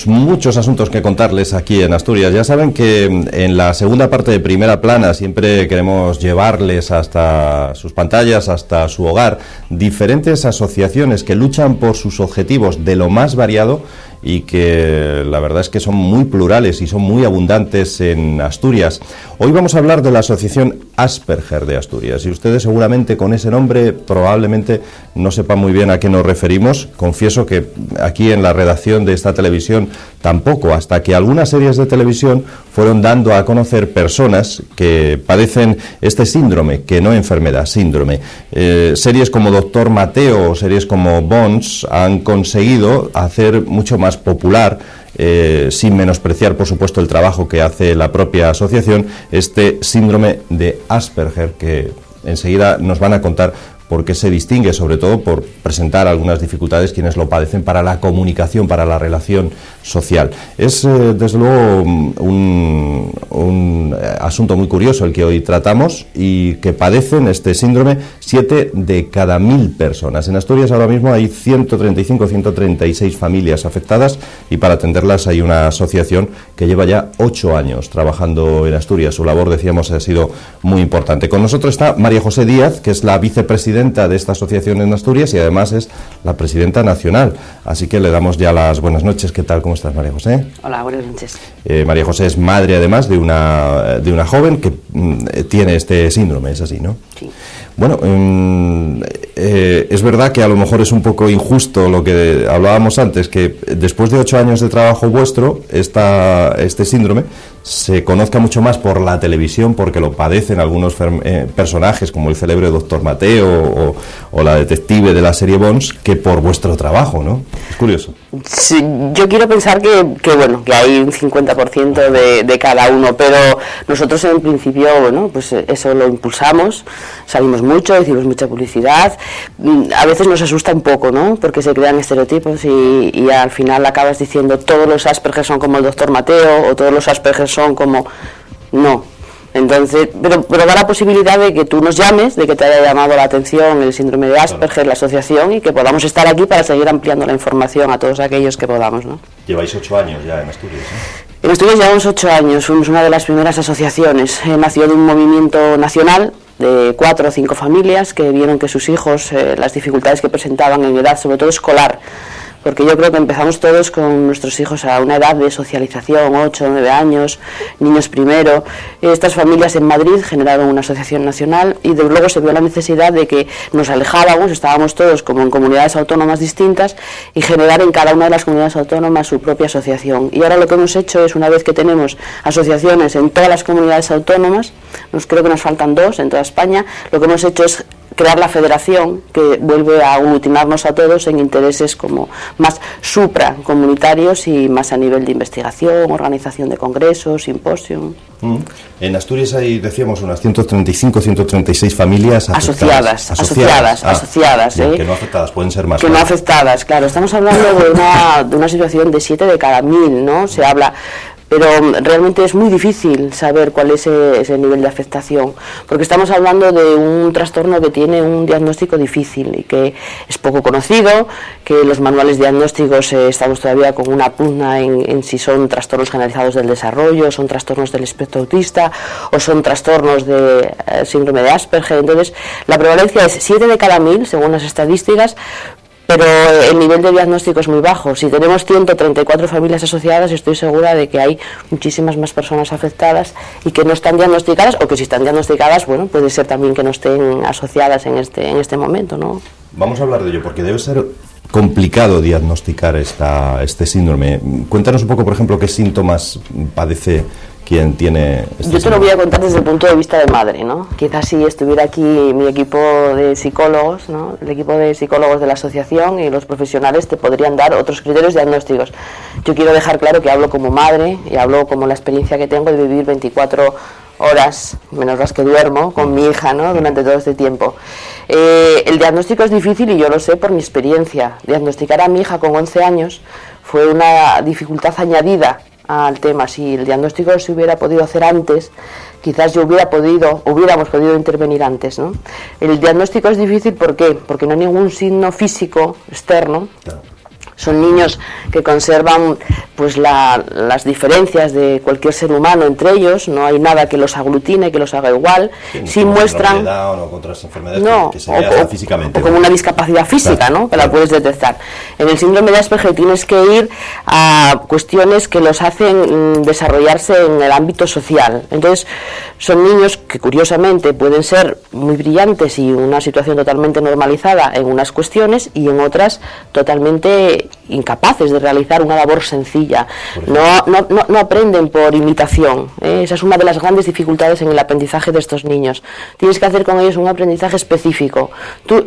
muchos asuntos que contarles aquí en Asturias. Ya saben que en la segunda parte de Primera Plana siempre queremos llevarles hasta sus pantallas, hasta su hogar, diferentes asociaciones que luchan por sus objetivos de lo más variado y que la verdad es que son muy plurales y son muy abundantes en Asturias. Hoy vamos a hablar de la Asociación Asperger de Asturias, y ustedes seguramente con ese nombre probablemente no sepan muy bien a qué nos referimos. Confieso que aquí en la redacción de esta televisión tampoco, hasta que algunas series de televisión fueron dando a conocer personas que padecen este síndrome, que no enfermedad, síndrome. Series como Doctor Mateo o series como Bones han conseguido hacer mucho más popular, sin menospreciar por supuesto el trabajo que hace la propia asociación, este síndrome de Asperger, que enseguida nos van a contar por qué se distingue, sobre todo por presentar algunas dificultades quienes lo padecen para la comunicación, para la relación social. Es desde luego un asunto muy curioso el que hoy tratamos, y que padecen este síndrome 7 de cada 1000 personas. En Asturias ahora mismo hay 135-136 familias afectadas, y para atenderlas hay una asociación que lleva ya 8 años trabajando en Asturias. Su labor, decíamos, ha sido muy importante. Con nosotros está María José Díaz, que es la vicepresidenta de esta asociación en Asturias y además es la presidenta nacional. Así que le damos ya las buenas noches. ¿Qué tal? ¿Cómo estás, María José? Hola, buenas noches. María José es madre, además, de una joven que tiene este síndrome, es así, ¿no? Sí. Bueno, es verdad que a lo mejor es un poco injusto lo que hablábamos antes, que después de 8 años de trabajo vuestro, este síndrome se conozca mucho más por la televisión, porque lo padecen algunos personajes como el célebre Doctor Mateo o la detective de la serie Bones, que por vuestro trabajo, ¿no? Es curioso. Sí, yo quiero pensar que hay un 50% de cada uno, pero nosotros en principio, pues eso lo impulsamos, salimos mucho, decimos mucha publicidad. A veces nos asusta un poco, ¿no? Porque se crean estereotipos y al final acabas diciendo todos los Asperger son como el Doctor Mateo, o todos los Asperger son como... No. Entonces, pero da la posibilidad de que tú nos llames, de que te haya llamado la atención el síndrome de Asperger, la asociación, y que podamos estar aquí para seguir ampliando la información a todos aquellos que podamos, ¿no? Lleváis 8 años ya en Asturias, ¿eh? En Asturias llevamos 8 años, fuimos una de las primeras asociaciones. Nació de un movimiento nacional de 4 o 5 familias que vieron que sus hijos, las dificultades que presentaban en edad, sobre todo escolar, porque yo creo que empezamos todos con nuestros hijos a una edad de socialización, 8 o 9 años, niños primero. Estas familias en Madrid generaron una asociación nacional y luego se vio la necesidad de que nos alejábamos, estábamos todos como en comunidades autónomas distintas, y generar en cada una de las comunidades autónomas su propia asociación. Y ahora lo que hemos hecho es, una vez que tenemos asociaciones en todas las comunidades autónomas, creo que nos faltan 2 en toda España, lo que hemos hecho es crear la federación, que vuelve a aglutinarnos a todos en intereses como más supracomunitarios y más a nivel de investigación, organización de congresos, simposium. En Asturias hay, decíamos, unas 135-136 familias afectadas. Asociadas. Que no afectadas, pueden ser más. Que no afectadas, claro. Estamos hablando de una situación de 7 de cada 1000, ¿no? Se habla... Pero realmente es muy difícil saber cuál es ese nivel de afectación, porque estamos hablando de un trastorno que tiene un diagnóstico difícil y que es poco conocido, que los manuales diagnósticos estamos todavía con una pugna en si son trastornos generalizados del desarrollo, son trastornos del espectro autista o son trastornos de síndrome de Asperger. Entonces, la prevalencia es 7 de cada 1000, según las estadísticas, pero el nivel de diagnóstico es muy bajo. Si tenemos 134 familias asociadas, estoy segura de que hay muchísimas más personas afectadas y que no están diagnosticadas, o que si están diagnosticadas, bueno, puede ser también que no estén asociadas en este momento, ¿no? Vamos a hablar de ello, porque debe ser complicado diagnosticar este síndrome. Cuéntanos un poco, por ejemplo, qué síntomas padece quien tiene este síndrome. Yo te lo voy a contar desde el punto de vista de madre, ¿no? Quizás si estuviera aquí mi equipo de psicólogos, ¿no? El equipo de psicólogos de la asociación y los profesionales te podrían dar otros criterios diagnósticos. Yo quiero dejar claro que hablo como madre y hablo como la experiencia que tengo de vivir 24 horas, menos las que duermo, con mi hija, ¿no? Durante todo este tiempo. El diagnóstico es difícil y yo lo sé por mi experiencia. Diagnosticar a mi hija con 11 años fue una dificultad añadida al tema. Si el diagnóstico se hubiera podido hacer antes, quizás hubiéramos podido intervenir antes, ¿no? El diagnóstico es difícil, ¿por qué? Porque no hay ningún signo físico externo Son niños que conservan pues las diferencias de cualquier ser humano entre ellos, no hay nada que los aglutine, que los haga igual. Sí muestran o como una discapacidad física, ¿no? Que la puedes detectar. En el síndrome de Asperger tienes que ir a cuestiones que los hacen desarrollarse en el ámbito social. Entonces son niños que curiosamente pueden ser muy brillantes y una situación totalmente normalizada en unas cuestiones y en otras totalmente incapaces de realizar una labor sencilla. No aprenden por imitación, ¿eh? Esa es una de las grandes dificultades en el aprendizaje de estos niños. Tienes que hacer con ellos un aprendizaje específico.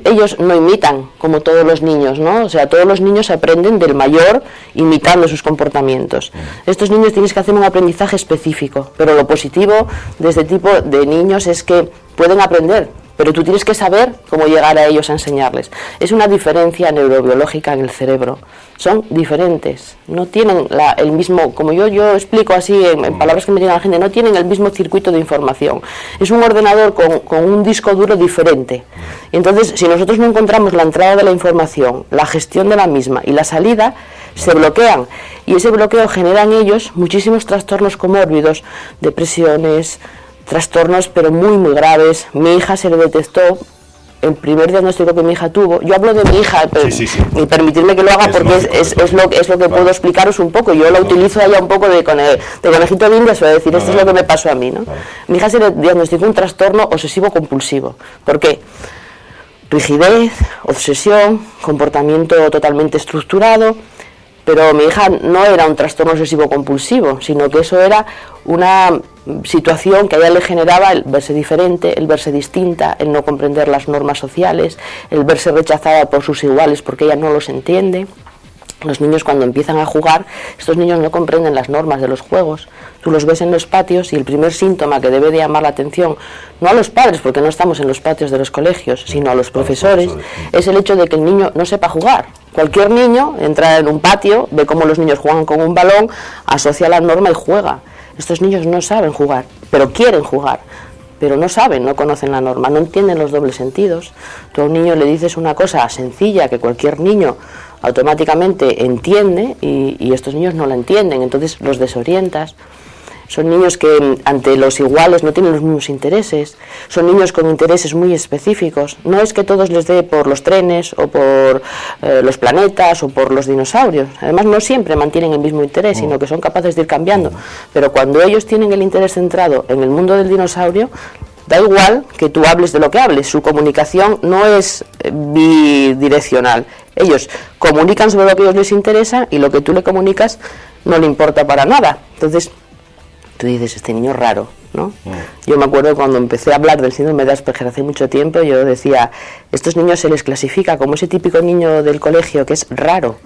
Ellos no imitan como todos los niños, ¿no? O sea, todos los niños aprenden del mayor imitando sus comportamientos. Estos niños tienes que hacer un aprendizaje específico, pero lo positivo de este tipo de niños es que pueden aprender, pero tú tienes que saber cómo llegar a ellos a enseñarles. Es una diferencia neurobiológica en el cerebro. Son diferentes, no tienen el mismo, como yo explico así en palabras que me diga la gente, no tienen el mismo circuito de información. Es un ordenador con un disco duro diferente. Entonces, si nosotros no encontramos la entrada de la información, la gestión de la misma y la salida, se bloquean. Y ese bloqueo genera en ellos muchísimos trastornos comórbidos, depresiones, trastornos pero muy graves. Mi hija se le detectó el primer diagnóstico que mi hija tuvo. Yo hablo de mi hija, pero, y permitirme que lo haga porque es lo que puedo explicaros un poco. Yo lo utilizo allá un poco de conejito de indias para decir esto es lo que me pasó a mí, ¿no? Mi hija se le diagnosticó un trastorno obsesivo compulsivo. ¿Por qué? Rigidez, obsesión, comportamiento totalmente estructurado. Pero mi hija no era un trastorno obsesivo compulsivo, sino que eso era una situación que a ella le generaba el verse diferente, el verse distinta, el no comprender las normas sociales, el verse rechazada por sus iguales porque ella no los entiende. Los niños cuando empiezan a jugar, estos niños no comprenden las normas de los juegos. Tú los ves en los patios y el primer síntoma que debe de llamar la atención, no a los padres, porque no estamos en los patios de los colegios, sino a los profesores, es el hecho de que el niño no sepa jugar. Cualquier niño entra en un patio, ve cómo los niños juegan con un balón, asocia la norma y juega. Estos niños no saben jugar, pero quieren jugar. Pero no saben, no conocen la norma, no entienden los dobles sentidos. Tú a un niño le dices una cosa sencilla que cualquier niño automáticamente entiende y estos niños no la entienden, entonces los desorientas. Son niños que ante los iguales no tienen los mismos intereses, son niños con intereses muy específicos. No es que todos les dé por los trenes o por los planetas o por los dinosaurios. Además no siempre mantienen el mismo interés, sino que son capaces de ir cambiando. Pero cuando ellos tienen el interés centrado en el mundo del dinosaurio, da igual que tú hables de lo que hables, su comunicación no es bidireccional. Ellos comunican sobre lo que a ellos les interesa y lo que tú le comunicas no le importa para nada. Entonces, tú dices, este niño es raro, ¿no? Yo me acuerdo cuando empecé a hablar del síndrome de Asperger hace mucho tiempo, yo decía, estos niños se les clasifica como ese típico niño del colegio que es raro,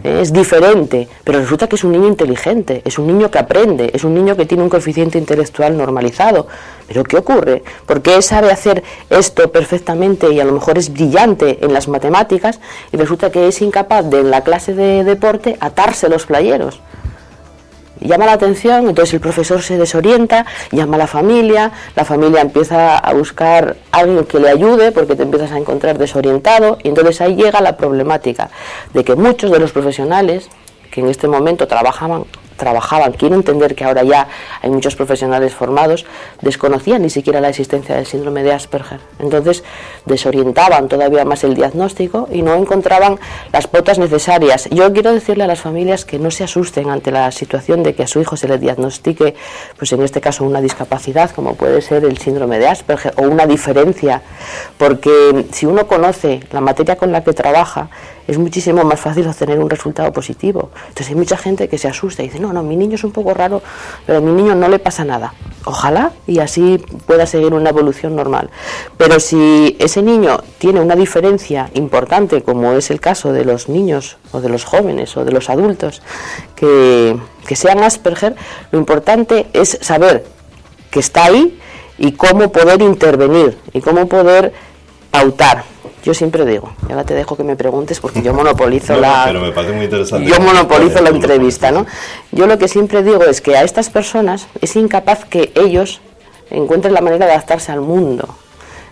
es diferente, pero resulta que es un niño inteligente, es un niño que aprende, es un niño que tiene un coeficiente intelectual normalizado. ¿Pero qué ocurre? ¿Por qué sabe hacer esto perfectamente y a lo mejor es brillante en las matemáticas y resulta que es incapaz de en la clase de deporte atarse los playeros? Llama la atención, entonces el profesor se desorienta, llama a la familia empieza a buscar a alguien que le ayude porque te empiezas a encontrar desorientado y entonces ahí llega la problemática de que muchos de los profesionales que en este momento trabajaban, quiero entender que ahora ya hay muchos profesionales formados, desconocían ni siquiera la existencia del síndrome de Asperger. Entonces desorientaban todavía más el diagnóstico y no encontraban las pautas necesarias. Yo quiero decirle a las familias que no se asusten ante la situación de que a su hijo se le diagnostique, pues en este caso una discapacidad como puede ser el síndrome de Asperger o una diferencia, porque si uno conoce la materia con la que trabaja, es muchísimo más fácil obtener un resultado positivo. Entonces hay mucha gente que se asusta y dice, no, mi niño es un poco raro, pero a mi niño no le pasa nada. Ojalá y así pueda seguir una evolución normal. Pero si ese niño tiene una diferencia importante, como es el caso de los niños o de los jóvenes o de los adultos que sean Asperger, lo importante es saber que está ahí y cómo poder intervenir y cómo poder pautar. Yo siempre digo, y ahora te dejo que me preguntes porque yo monopolizo pero me parece muy interesante. Yo monopolizo la entrevista, ¿no? Yo lo que siempre digo es que a estas personas es incapaz que ellos encuentren la manera de adaptarse al mundo.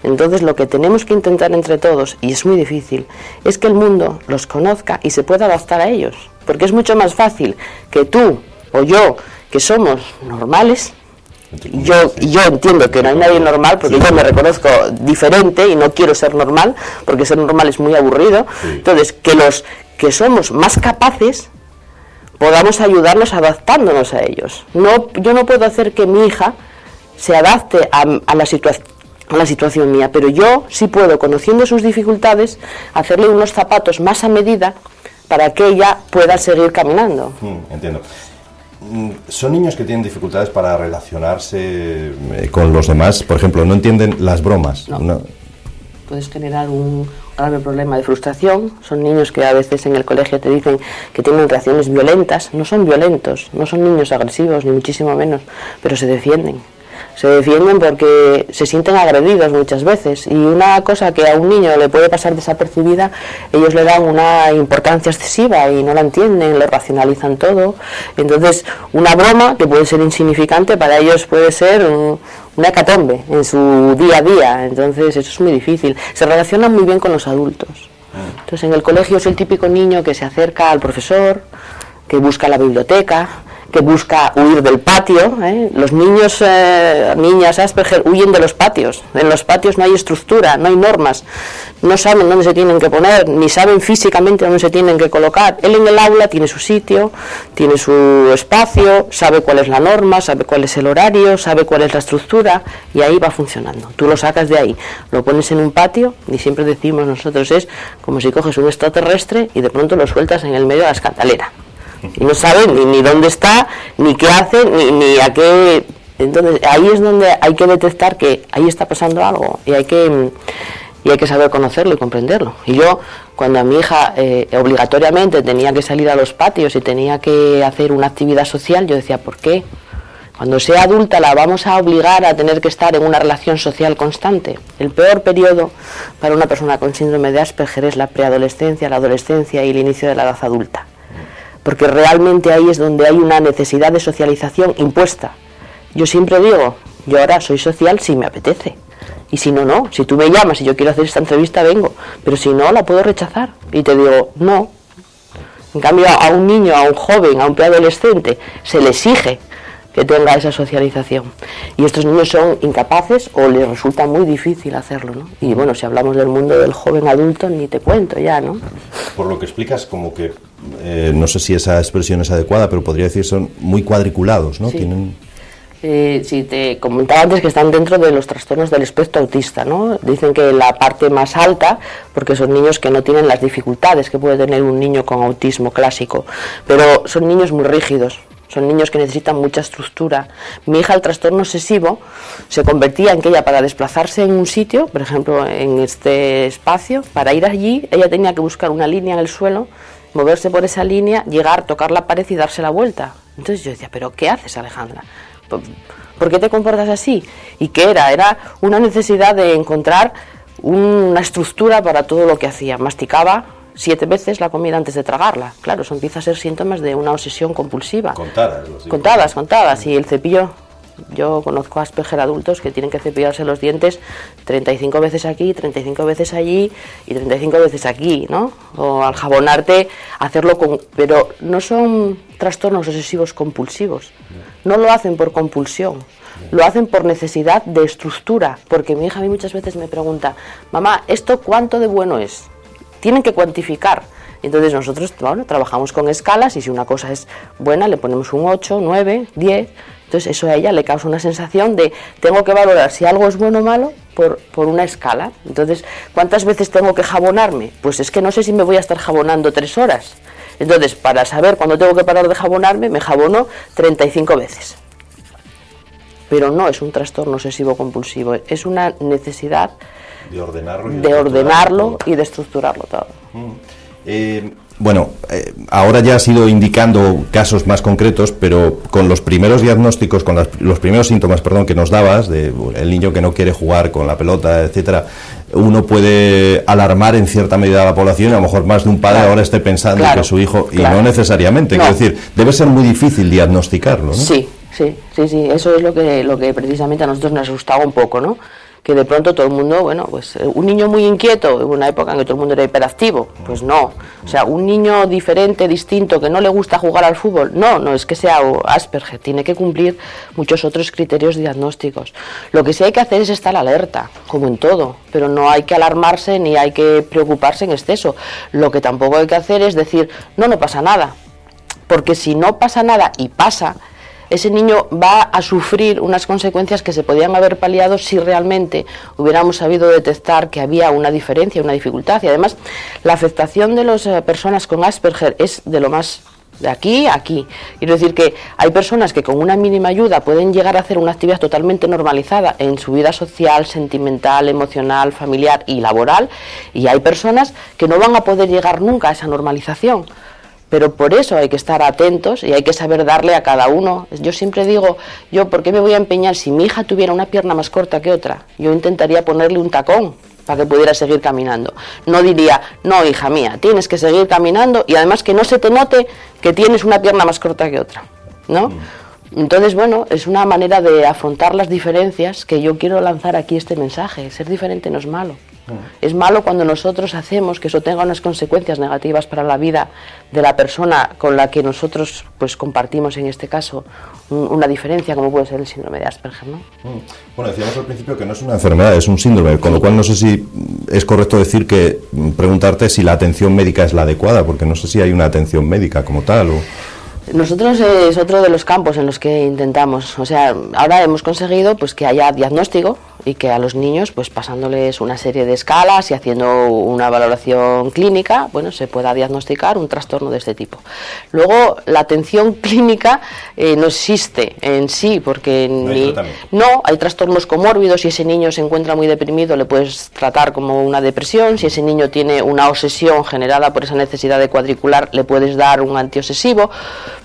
Entonces lo que tenemos que intentar entre todos, y es muy difícil, es que el mundo los conozca y se pueda adaptar a ellos. Porque es mucho más fácil que tú o yo, que somos normales, y yo entiendo que no hay nadie normal, porque yo me reconozco diferente y no quiero ser normal, porque ser normal es muy aburrido. Entonces, que los que somos más capaces podamos ayudarnos adaptándonos a ellos. Yo no puedo hacer que mi hija se adapte a la situación mía, pero yo sí puedo, conociendo sus dificultades, hacerle unos zapatos más a medida para que ella pueda seguir caminando. Entiendo. Son niños que tienen dificultades para relacionarse con los demás, por ejemplo, no entienden las bromas. No. Puedes generar un grave problema de frustración. Son niños que a veces en el colegio te dicen que tienen reacciones violentas. No son violentos, no son niños agresivos, ni muchísimo menos, pero se defienden. Se defienden porque se sienten agredidos muchas veces, y una cosa que a un niño le puede pasar desapercibida, ellos le dan una importancia excesiva y no la entienden, lo racionalizan todo. Entonces, una broma que puede ser insignificante, para ellos puede ser una hecatombe en su día a día. Entonces, eso es muy difícil. Se relacionan muy bien con los adultos. Entonces, en el colegio es el típico niño que se acerca al profesor, que busca la biblioteca, que busca huir del patio. Los niños, niñas Asperger huyen de los patios. En los patios no hay estructura, no hay normas, no saben dónde se tienen que poner, ni saben físicamente dónde se tienen que colocar. Él en el aula tiene su sitio, tiene su espacio, sabe cuál es la norma, sabe cuál es el horario, sabe cuál es la estructura, y ahí va funcionando. Tú lo sacas de ahí, lo pones en un patio, y siempre decimos nosotros, es como si coges un extraterrestre y de pronto lo sueltas en el medio de la escandalera. Y no saben ni dónde está, ni qué hace, ni a qué. Entonces ahí es donde hay que detectar que ahí está pasando algo, y hay que saber conocerlo y comprenderlo. Y yo, cuando a mi hija obligatoriamente tenía que salir a los patios y tenía que hacer una actividad social, yo decía, ¿por qué? Cuando sea adulta la vamos a obligar a tener que estar en una relación social constante. El peor periodo para una persona con síndrome de Asperger es la preadolescencia, la adolescencia y el inicio de la edad adulta. Porque realmente ahí es donde hay una necesidad de socialización impuesta. Yo siempre digo, yo ahora soy social si me apetece, y si no, no. Si tú me llamas y yo quiero hacer esta entrevista, vengo, pero si no, la puedo rechazar, y te digo, no. En cambio, a un niño, a un joven, a un preadolescente, se le exige que tenga esa socialización, y estos niños son incapaces o les resulta muy difícil hacerlo, ¿no? Y bueno, si hablamos del mundo del joven adulto, ni te cuento ya, ¿no? Por lo que explicas, como que, no sé si esa expresión es adecuada, pero podría decir son muy cuadriculados, ¿no? Sí. Tienen... Sí, te comentaba antes que están dentro de los trastornos del espectro autista, ¿no? Dicen que la parte más alta, porque son niños que no tienen las dificultades que puede tener un niño con autismo clásico, pero son niños muy rígidos. Son niños que necesitan mucha estructura. Mi hija, el trastorno obsesivo, se convertía en que ella, para desplazarse en un sitio, por ejemplo en este espacio, para ir allí, ella tenía que buscar una línea en el suelo, moverse por esa línea, llegar, tocar la pared y darse la vuelta. Entonces yo decía, ¿pero qué haces, Alejandra? ¿Por qué te comportas así? ¿Y qué era? Era una necesidad de encontrar una estructura para todo lo que hacía. Masticaba 7 veces la comida antes de tragarla. Claro, eso empieza a ser síntomas de una obsesión compulsiva. Contadas. Y el cepillo, yo conozco a Asperger adultos que tienen que cepillarse los dientes 35 veces aquí, 35 veces allí y 35 veces aquí, ¿no? O al jabonarte, hacerlo con... Pero no son trastornos obsesivos compulsivos. No lo hacen por compulsión. Lo hacen por necesidad de estructura. Porque mi hija a mí muchas veces me pregunta, mamá, ¿esto cuánto de bueno es? Tienen que cuantificar. Entonces nosotros, bueno, trabajamos con escalas, y si una cosa es buena le ponemos un 8, 9, 10. Entonces eso a ella le causa una sensación de tengo que valorar si algo es bueno o malo por una escala. Entonces, ¿cuántas veces tengo que jabonarme? Pues es que no sé si me voy a estar jabonando 3 horas. Entonces, para saber cuándo tengo que parar de jabonarme, me jabono 35 veces. Pero no es un trastorno obsesivo compulsivo, es una necesidad de ordenarlo y de estructurarlo todo. Bueno, ahora ya has ido indicando casos más concretos, pero con los primeros diagnósticos, con los primeros síntomas, que nos dabas, de el niño que no quiere jugar con la pelota, etcétera, uno puede alarmar en cierta medida a la población, y a lo mejor más de un padre ahora esté pensando que su hijo, y no necesariamente, quiero decir, debe ser muy difícil diagnosticarlo, ¿no? Sí, eso es lo que precisamente a nosotros nos asustaba un poco, ¿no? que de pronto todo el mundo, bueno, pues un niño muy inquieto, en una época en que todo el mundo era hiperactivo, pues no. O sea, un niño diferente, distinto, que no le gusta jugar al fútbol, no es que sea Asperger, tiene que cumplir muchos otros criterios diagnósticos. Lo que sí hay que hacer es estar alerta, como en todo, pero no hay que alarmarse ni hay que preocuparse en exceso. Lo que tampoco hay que hacer es decir, no pasa nada, porque si no pasa nada y pasa, ese niño va a sufrir unas consecuencias que se podían haber paliado si realmente hubiéramos sabido detectar que había una diferencia, una dificultad. Y además, la afectación de las personas con Asperger es de lo más de aquí a aquí. Quiero decir que hay personas que con una mínima ayuda pueden llegar a hacer una actividad totalmente normalizada en su vida social, sentimental, emocional, familiar y laboral, y hay personas que no van a poder llegar nunca a esa normalización. Pero por eso hay que estar atentos y hay que saber darle a cada uno. Yo siempre digo, ¿por qué me voy a empeñar? Si mi hija tuviera una pierna más corta que otra, yo intentaría ponerle un tacón para que pudiera seguir caminando. No diría, no, hija mía, tienes que seguir caminando y además que no se te note que tienes una pierna más corta que otra, ¿no? Entonces, bueno, es una manera de afrontar las diferencias que yo quiero lanzar aquí este mensaje. Ser diferente no es malo. Es malo cuando nosotros hacemos que eso tenga unas consecuencias negativas para la vida de la persona con la que nosotros pues compartimos, en este caso, una diferencia, como puede ser el síndrome de Asperger, ¿no? Bueno, decíamos al principio que no es una enfermedad, es un síndrome, con lo cual no sé si es correcto decir que preguntarte si la atención médica es la adecuada, porque no sé si hay una atención médica como tal o... Nosotros es otro de los campos en los que intentamos, o sea, ahora hemos conseguido pues que haya diagnóstico y que a los niños, pues pasándoles una serie de escalas y haciendo una valoración clínica, bueno, se pueda diagnosticar un trastorno de este tipo. Luego, la atención clínica no existe en sí, porque no hay trastornos comórbidos. Si ese niño se encuentra muy deprimido, le puedes tratar como una depresión. Si ese niño tiene una obsesión generada por esa necesidad de cuadricular, le puedes dar un antiobsesivo,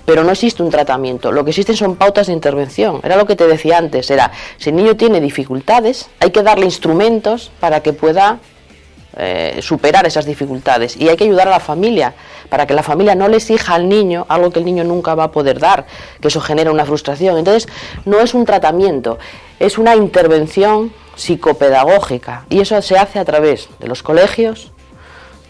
pero no existe un tratamiento. Lo que existen son pautas de intervención. Era lo que te decía antes, si el niño tiene dificultades, hay que darle instrumentos para que pueda superar esas dificultades, y hay que ayudar a la familia para que la familia no le exija al niño algo que el niño nunca va a poder dar, que eso genera una frustración. Entonces, no es un tratamiento, es una intervención psicopedagógica, y eso se hace a través de los colegios,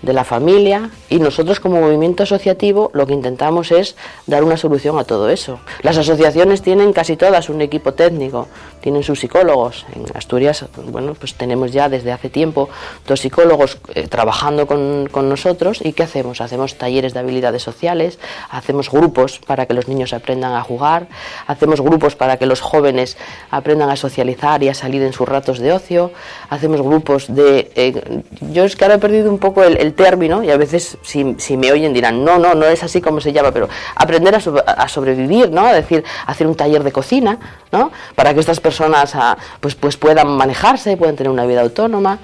de la familia, y nosotros como movimiento asociativo lo que intentamos es dar una solución a todo eso. Las asociaciones tienen casi todas un equipo técnico, tienen sus psicólogos. En Asturias, bueno, pues tenemos ya desde hace tiempo 2 psicólogos trabajando con nosotros. ¿Y qué hacemos? Hacemos talleres de habilidades sociales, hacemos grupos para que los niños aprendan a jugar, hacemos grupos para que los jóvenes aprendan a socializar y a salir en sus ratos de ocio, hacemos grupos de... yo es que ahora he perdido un poco el término, y a veces si me oyen dirán, no es así como se llama, pero aprender a sobrevivir, ¿no? Es decir, hacer un taller de cocina, ¿no? Para que estas personas pues puedan manejarse, puedan tener una vida autónoma.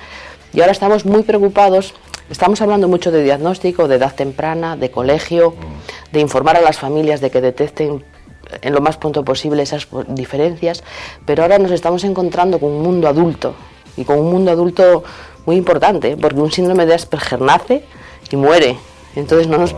Y ahora estamos muy preocupados, estamos hablando mucho de diagnóstico, de edad temprana, de colegio, de informar a las familias de que detecten en lo más pronto posible esas diferencias, pero ahora nos estamos encontrando con un mundo adulto, y con un mundo adulto muy importante, porque un síndrome de Asperger nace y muere. Entonces no nos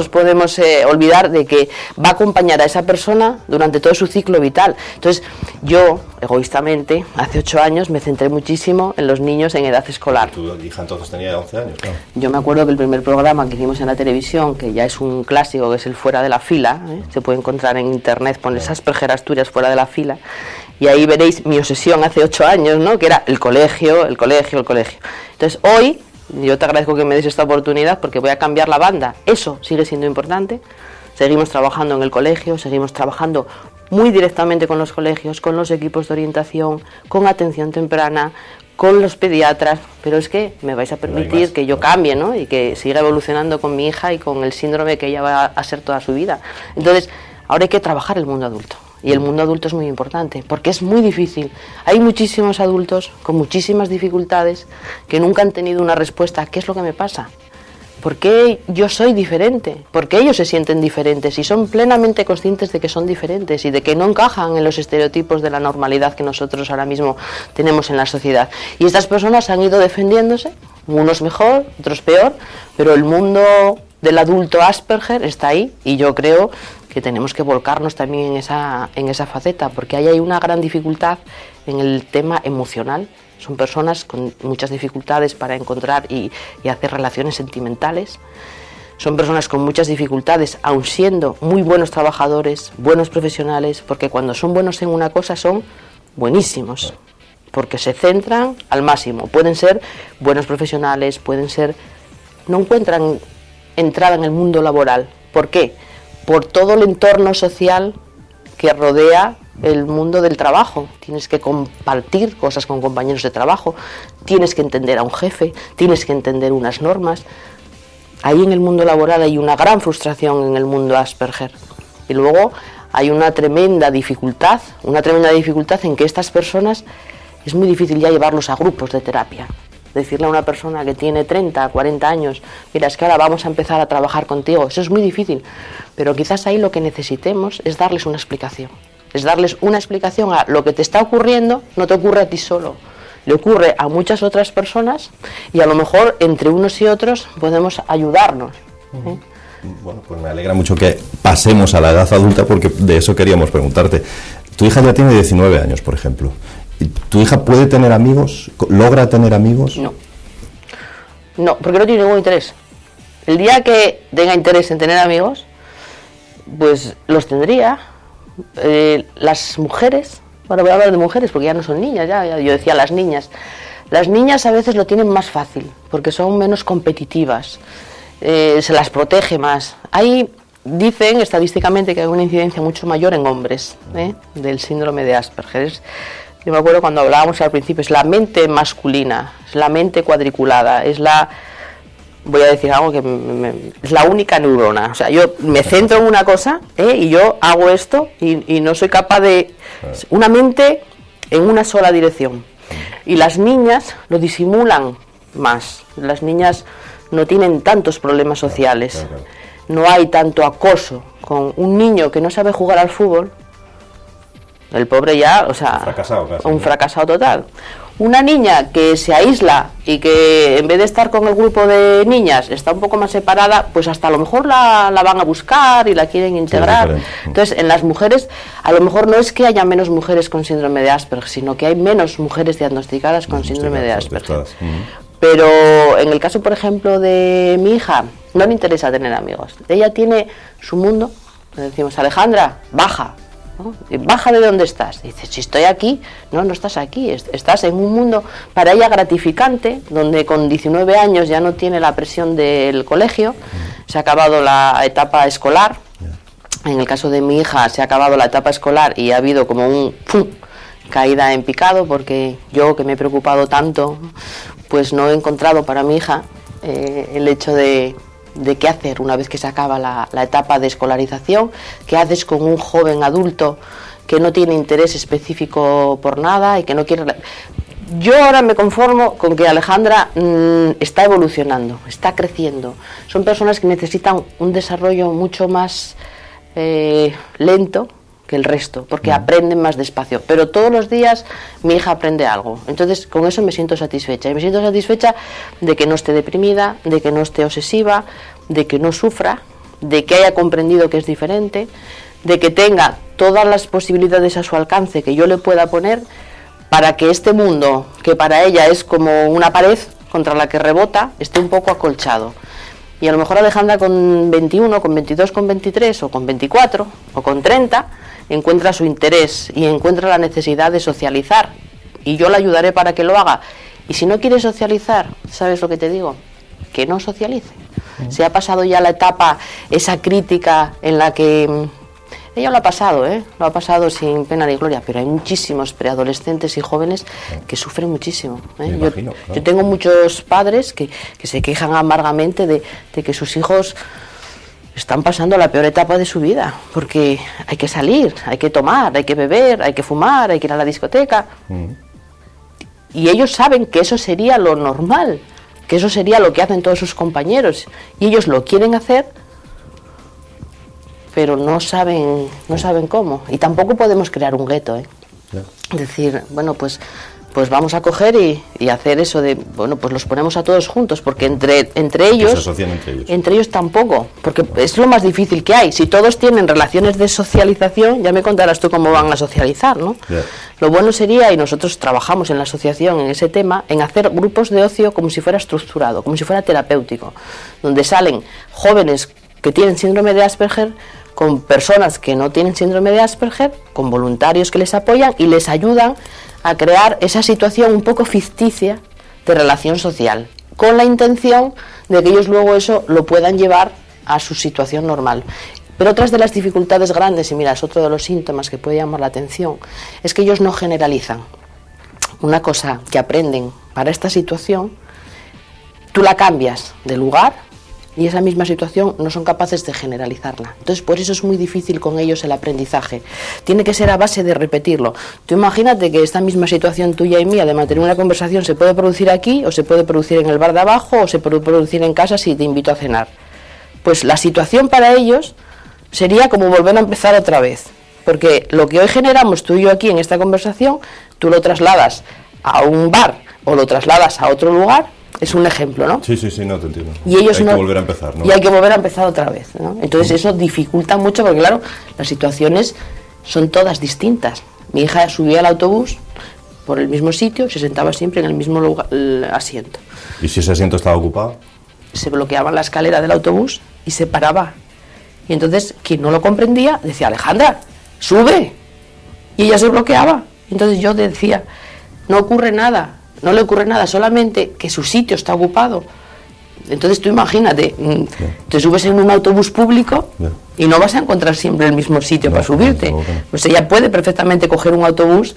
podemos olvidar de que va a acompañar a esa persona durante todo su ciclo vital. Entonces yo, egoístamente, hace 8 años me centré muchísimo en los niños en edad escolar. Tu hija entonces tenía 11 años, claro. Yo me acuerdo que el primer programa que hicimos en la televisión, que ya es un clásico, que es el Fuera de la Fila, se puede encontrar en internet, pones Asperger Asturias Fuera de la Fila, y ahí veréis mi obsesión hace 8 años, ¿no? Que era el colegio. Entonces hoy, yo te agradezco que me des esta oportunidad, porque voy a cambiar la banda. Eso sigue siendo importante. Seguimos trabajando en el colegio, seguimos trabajando muy directamente con los colegios, con los equipos de orientación, con atención temprana, con los pediatras, pero es que me vais a permitir que yo cambie, ¿no? Y que siga evolucionando con mi hija y con el síndrome que ella va a ser toda su vida. Entonces, ahora hay que trabajar el mundo adulto. Y el mundo adulto es muy importante, porque es muy difícil. Hay muchísimos adultos con muchísimas dificultades que nunca han tenido una respuesta a qué es lo que me pasa. ¿Por qué yo soy diferente? ¿Por qué ellos se sienten diferentes? Y son plenamente conscientes de que son diferentes y de que no encajan en los estereotipos de la normalidad que nosotros ahora mismo tenemos en la sociedad. Y estas personas han ido defendiéndose, unos mejor, otros peor, pero el mundo del adulto Asperger está ahí, y yo creo que tenemos que volcarnos también en esa faceta, porque ahí hay una gran dificultad en el tema emocional. Son personas con muchas dificultades para encontrar y hacer relaciones sentimentales. Son personas con muchas dificultades, aun siendo muy buenos trabajadores, buenos profesionales, porque cuando son buenos en una cosa son buenísimos, porque se centran al máximo. Pueden ser buenos profesionales, no encuentran entrada en el mundo laboral. ¿Por qué? Por todo el entorno social que rodea el mundo del trabajo. Tienes que compartir cosas con compañeros de trabajo, tienes que entender a un jefe, tienes que entender unas normas. Ahí en el mundo laboral hay una gran frustración en el mundo Asperger. Y luego hay una tremenda dificultad en que estas personas es muy difícil ya llevarlos a grupos de terapia. Decirle a una persona que tiene 30, 40 años, mira, es que ahora vamos a empezar a trabajar contigo, eso es muy difícil. Pero quizás ahí lo que necesitemos es darles una explicación. Es darles una explicación a lo que te está ocurriendo, no te ocurre a ti solo. Le ocurre a muchas otras personas y a lo mejor entre unos y otros podemos ayudarnos. Bueno, pues me alegra mucho que pasemos a la edad adulta, porque de eso queríamos preguntarte. Tu hija ya tiene 19 años, por ejemplo. ¿Tu hija puede tener amigos? ¿Logra tener amigos? No, porque no tiene ningún interés. El día que tenga interés en tener amigos, pues los tendría. Las mujeres, bueno, voy a hablar de mujeres porque ya no son niñas, ya yo decía las niñas a veces lo tienen más fácil porque son menos competitivas, se las protege más. Ahí dicen estadísticamente que hay una incidencia mucho mayor en hombres del síndrome de Asperger. Yo me acuerdo cuando hablábamos al principio, es la mente masculina, es la mente cuadriculada, voy a decir algo que es la única neurona. O sea, yo me centro en una cosa y yo hago esto y no soy capaz de... Una mente en una sola dirección. Y las niñas lo disimulan más. Las niñas no tienen tantos problemas sociales. No hay tanto acoso. Con un niño que no sabe jugar al fútbol, el pobre ya, o sea, fracasado casi, un fracasado total. Una niña que se aísla y que en vez de estar con el grupo de niñas está un poco más separada, pues hasta a lo mejor la van a buscar y la quieren integrar. Entonces, en las mujeres, a lo mejor no es que haya menos mujeres con síndrome de Asperger, sino que hay menos mujeres diagnosticadas con síndrome de Asperger. Pero en el caso, por ejemplo, de mi hija, no le interesa tener amigos. Ella tiene su mundo. Le decimos, Alejandra, baja. ¿No? Baja de donde estás. Dice, si estoy aquí, no estás aquí, estás en un mundo para ella gratificante, donde con 19 años ya no tiene la presión del colegio, se ha acabado la etapa escolar. En el caso de mi hija se ha acabado la etapa escolar y ha habido como caída en picado, porque yo, que me he preocupado tanto, pues no he encontrado para mi hija el hecho de qué hacer una vez que se acaba la etapa de escolarización, qué haces con un joven adulto que no tiene interés específico por nada y que no quiere... Yo ahora me conformo con que Alejandra está evolucionando, está creciendo. Son personas que necesitan un desarrollo mucho más lento que el resto, porque aprenden más despacio. Pero todos los días mi hija aprende algo. Entonces, con eso me siento satisfecha. Y me siento satisfecha de que no esté deprimida, de que no esté obsesiva, de que no sufra, de que haya comprendido que es diferente, de que tenga todas las posibilidades a su alcance que yo le pueda poner para que este mundo, que para ella es como una pared contra la que rebota, esté un poco acolchado. Y a lo mejor Alejandra con 21, con 22, con 23 o con 24 o con 30 encuentra su interés y encuentra la necesidad de socializar y yo la ayudaré para que lo haga. Y si no quiere socializar, ¿sabes lo que te digo? Que no socialice. Se ha pasado ya la etapa, esa crítica en la que ella lo ha pasado, lo ha pasado sin pena ni gloria, pero hay muchísimos preadolescentes y jóvenes que sufren muchísimo. Yo tengo muchos padres que se quejan amargamente de que sus hijos están pasando la peor etapa de su vida, porque hay que salir, hay que tomar, hay que beber, hay que fumar, hay que ir a la discoteca. Y ellos saben que eso sería lo normal, que eso sería lo que hacen todos sus compañeros, y ellos lo quieren hacer, pero no saben cómo. Y tampoco podemos crear un gueto, Es decir, bueno, pues pues vamos a coger y hacer eso de, bueno, pues los ponemos a todos juntos, porque entre ellos, se asocian entre ellos tampoco, porque es lo más difícil que hay. Si todos tienen relaciones de socialización, ya me contarás tú cómo van a socializar, ¿no? Yeah. Lo bueno sería, y nosotros trabajamos en la asociación en ese tema, en hacer grupos de ocio como si fuera estructurado, como si fuera terapéutico, donde salen jóvenes que tienen síndrome de Asperger con personas que no tienen síndrome de Asperger, con voluntarios que les apoyan y les ayudan a crear esa situación un poco ficticia de relación social, con la intención de que ellos luego eso lo puedan llevar a su situación normal. Pero otras de las dificultades grandes, y mira, es otro de los síntomas que puede llamar la atención, es que ellos no generalizan. Una cosa que aprenden para esta situación, tú la cambias de lugar, y esa misma situación no son capaces de generalizarla. Entonces, por eso es muy difícil con ellos el aprendizaje. Tiene que ser a base de repetirlo. Tú imagínate que esta misma situación tuya y mía de mantener una conversación se puede producir aquí, o se puede producir en el bar de abajo, o se puede producir en casa si te invito a cenar. Pues la situación para ellos sería como volver a empezar otra vez. Porque lo que hoy generamos tú y yo aquí en esta conversación, tú lo trasladas a un bar o lo trasladas a otro lugar. Es un ejemplo, ¿no? Sí, no te entiendo. Y ellos hay que volver a empezar, ¿no? Y hay que volver a empezar otra vez, ¿no? Entonces eso dificulta mucho porque, claro, las situaciones son todas distintas. Mi hija subía al autobús por el mismo sitio, se sentaba siempre en el mismo lugar, el asiento. ¿Y si ese asiento estaba ocupado? Se bloqueaba la escalera del autobús y se paraba. Y entonces, quien no lo comprendía, decía, Alejandra, sube. Y ella se bloqueaba. Entonces yo decía, no ocurre nada. No le ocurre nada, solamente que su sitio está ocupado. Entonces tú imagínate, te subes en un autobús público y no vas a encontrar siempre el mismo sitio para subirte. Pues ella puede perfectamente coger un autobús,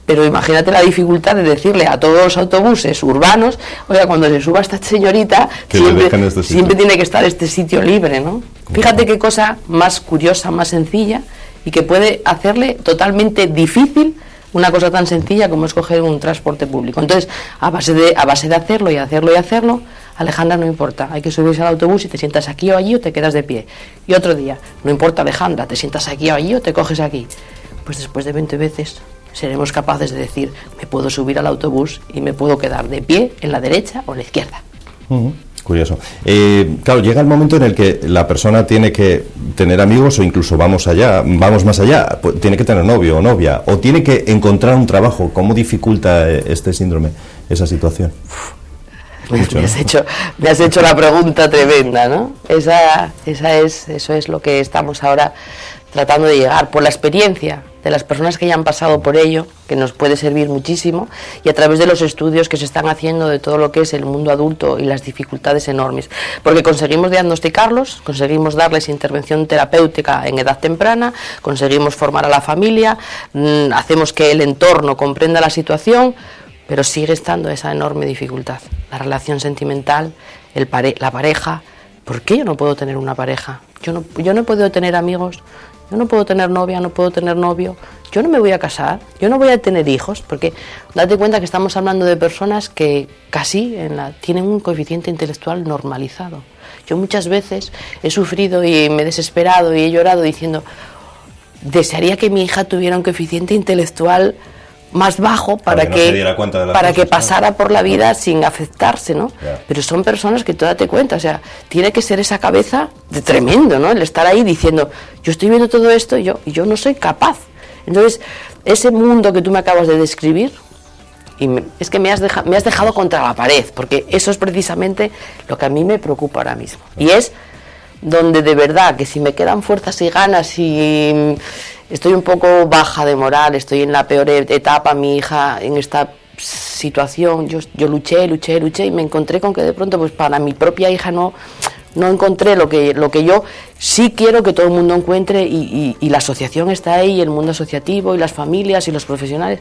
pero imagínate la dificultad de decirle a todos los autobuses urbanos, oiga, cuando se suba esta señorita, siempre tiene que estar este sitio libre, ¿no? Fíjate qué cosa más curiosa, más sencilla, y que puede hacerle totalmente difícil una cosa tan sencilla como es coger un transporte público. Entonces, a base de hacerlo y hacerlo y hacerlo, Alejandra, no importa, hay que subirse al autobús y te sientas aquí o allí o te quedas de pie. Y otro día, no importa, Alejandra, te sientas aquí o allí o te coges aquí. Pues después de 20 veces seremos capaces de decir, me puedo subir al autobús y me puedo quedar de pie en la derecha o en la izquierda. Curioso. Claro, llega el momento en el que la persona tiene que tener amigos o incluso vamos más allá, pues, tiene que tener novio o novia o tiene que encontrar un trabajo. ¿Cómo dificulta este síndrome esa situación? Mucho, me has hecho la pregunta tremenda, ¿no? Eso es lo que estamos ahora tratando de llegar, por la experiencia de las personas que ya han pasado por ello, que nos puede servir muchísimo, y a través de los estudios que se están haciendo de todo lo que es el mundo adulto y las dificultades enormes, porque conseguimos diagnosticarlos, conseguimos darles intervención terapéutica en edad temprana, conseguimos formar a la familia, hacemos que el entorno comprenda la situación, pero sigue estando esa enorme dificultad, la relación sentimental, la pareja. ¿Por qué yo no puedo tener una pareja? Yo no he podido tener amigos, yo no puedo tener novia, no puedo tener novio, yo no me voy a casar, yo no voy a tener hijos, porque date cuenta que estamos hablando de personas que casi tienen un coeficiente intelectual normalizado. Yo muchas veces he sufrido y me he desesperado y he llorado diciendo, desearía que mi hija tuviera un coeficiente intelectual más bajo para que pasara por la vida sin afectarse, ¿no? Yeah. Pero son personas que tú date cuenta, o sea, tiene que ser esa cabeza de tremendo, ¿no? El estar ahí diciendo, yo estoy viendo todo esto y yo no soy capaz. Entonces, ese mundo que tú me acabas de describir, es que me has dejado contra la pared, porque eso es precisamente lo que a mí me preocupa ahora mismo. Y es donde de verdad, que si me quedan fuerzas y ganas y estoy un poco baja de moral, estoy en la peor etapa, mi hija en esta situación, yo luché y me encontré con que de pronto, pues para mi propia hija no encontré lo que yo sí quiero que todo el mundo encuentre, y la asociación está ahí, el mundo asociativo y las familias y los profesionales,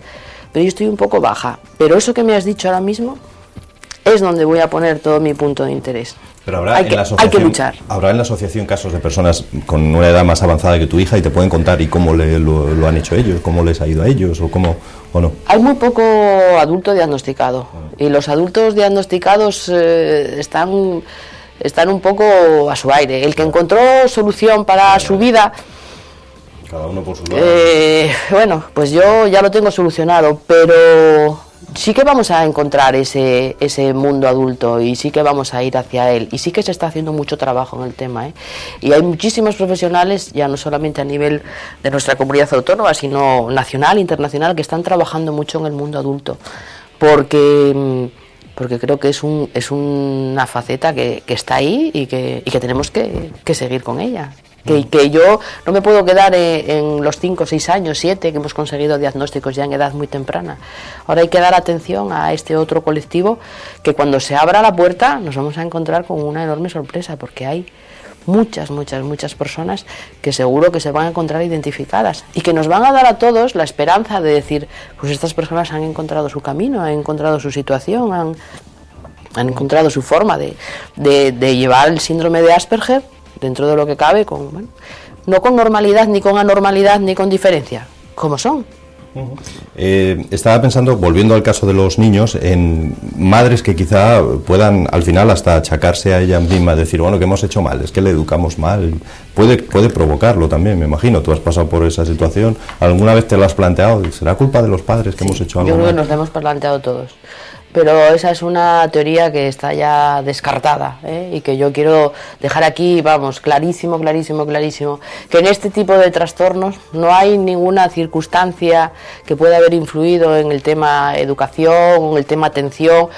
pero yo estoy un poco baja. Pero eso que me has dicho ahora mismo es donde voy a poner todo mi punto de interés. Pero hay que luchar. Habrá en la asociación casos de personas con una edad más avanzada que tu hija y te pueden contar y cómo lo han hecho ellos, cómo les ha ido a ellos o no. Hay muy poco adulto diagnosticado y los adultos diagnosticados están un poco a su aire. El que encontró solución para su vida, cada uno por su lado. Bueno, pues yo ya lo tengo solucionado, pero sí que vamos a encontrar ese mundo adulto y sí que vamos a ir hacia él, y sí que se está haciendo mucho trabajo en el tema, ¿eh? Y hay muchísimos profesionales, ya no solamente a nivel de nuestra comunidad autónoma, sino nacional, internacional, que están trabajando mucho en el mundo adulto, porque creo que es una faceta que está ahí y que tenemos que seguir con ella. Que yo no me puedo quedar en los 5, 6 años, 7 que hemos conseguido diagnósticos ya en edad muy temprana. Ahora hay que dar atención a este otro colectivo, que cuando se abra la puerta nos vamos a encontrar con una enorme sorpresa, porque hay muchas personas que seguro que se van a encontrar identificadas y que nos van a dar a todos la esperanza de decir, pues estas personas han encontrado su camino, han encontrado su situación, han encontrado su forma de llevar el síndrome de Asperger dentro de lo que cabe, no con normalidad, ni con anormalidad, ni con diferencia, como son. Estaba pensando, volviendo al caso de los niños, en madres que quizá puedan al final hasta achacarse a ellas mismas, decir, bueno, que hemos hecho mal, es que le educamos mal. Puede provocarlo también, me imagino. Tú has pasado por esa situación, ¿alguna vez te lo has planteado? ¿Será culpa de los padres que hemos hecho algo mal? Yo creo que nos lo hemos planteado todos, pero esa es una teoría que está ya descartada, ¿eh? Y que yo quiero dejar aquí, vamos, clarísimo, que en este tipo de trastornos no hay ninguna circunstancia que pueda haber influido en el tema educación, en el tema atención.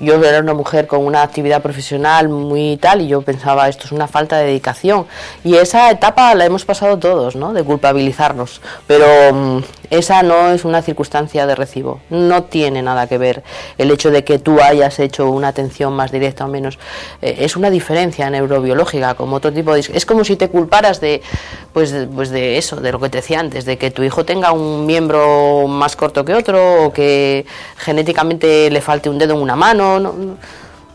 Yo era una mujer con una actividad profesional muy tal, y yo pensaba, esto es una falta de dedicación, y esa etapa la hemos pasado todos, ¿no?, de culpabilizarnos, pero esa no es una circunstancia de recibo, no tiene nada que ver el hecho de que tú hayas hecho una atención más directa o menos, es una diferencia neurobiológica, como otro tipo de... Es como si te culparas de eso, de lo que te decía antes, de que tu hijo tenga un miembro más corto que otro, o que genéticamente le falte un dedo en una mano.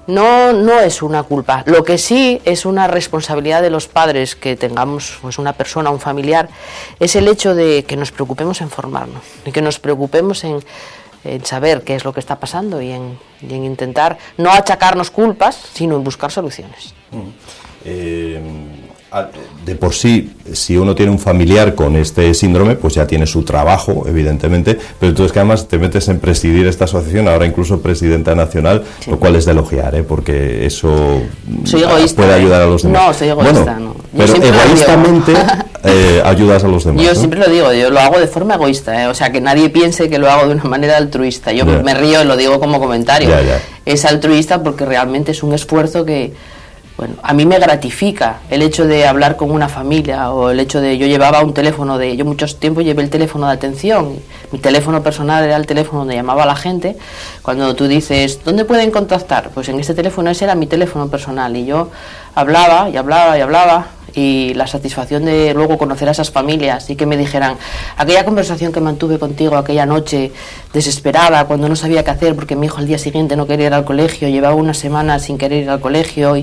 No es una culpa. Lo que sí es una responsabilidad de los padres que tengamos, pues, una persona, un familiar, es el hecho de que nos preocupemos en formarnos, y que nos preocupemos en saber qué es lo que está pasando y en intentar no achacarnos culpas, sino en buscar soluciones. De por sí, si uno tiene un familiar con este síndrome, pues ya tiene su trabajo, evidentemente, pero tú es que además te metes en presidir esta asociación, ahora incluso presidenta nacional, sí. Lo cual es de elogiar, porque eso puede ayudar a los demás. No, soy egoísta, no. Pero egoístamente ayudas a los demás. Yo siempre lo digo, yo lo hago de forma egoísta, o sea, que nadie piense que lo hago de una manera altruista. Yo me río y lo digo como comentario. Es altruista porque realmente es un esfuerzo que... Bueno, a mí me gratifica el hecho de hablar con una familia, o el hecho de... Yo llevaba un teléfono yo mucho tiempo llevé el teléfono de atención, mi teléfono personal era el teléfono donde llamaba a la gente. Cuando tú dices, ¿dónde pueden contactar? Pues en este teléfono, ese era mi teléfono personal, y yo hablaba, y la satisfacción de luego conocer a esas familias y que me dijeran, aquella conversación que mantuve contigo aquella noche desesperada, cuando no sabía qué hacer porque mi hijo al día siguiente no quería ir al colegio, llevaba una semana sin querer ir al colegio,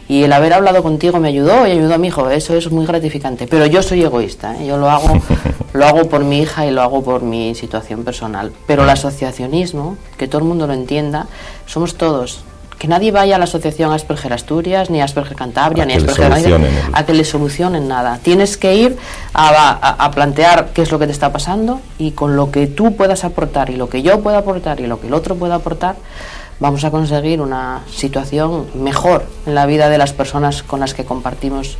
y el haber hablado contigo me ayudó y ayudó a mi hijo, eso es muy gratificante. Pero yo soy egoísta, yo lo hago por mi hija y lo hago por mi situación personal. Pero el asociacionismo, que todo el mundo lo entienda, somos todos. Que nadie vaya a la asociación Asperger Asturias, ni Asperger Cantabria, ni Asperger a que le solucionen nada. Tienes que ir a plantear qué es lo que te está pasando, y con lo que tú puedas aportar, y lo que yo pueda aportar, y lo que el otro pueda aportar, vamos a conseguir una situación mejor en la vida de las personas con las que compartimos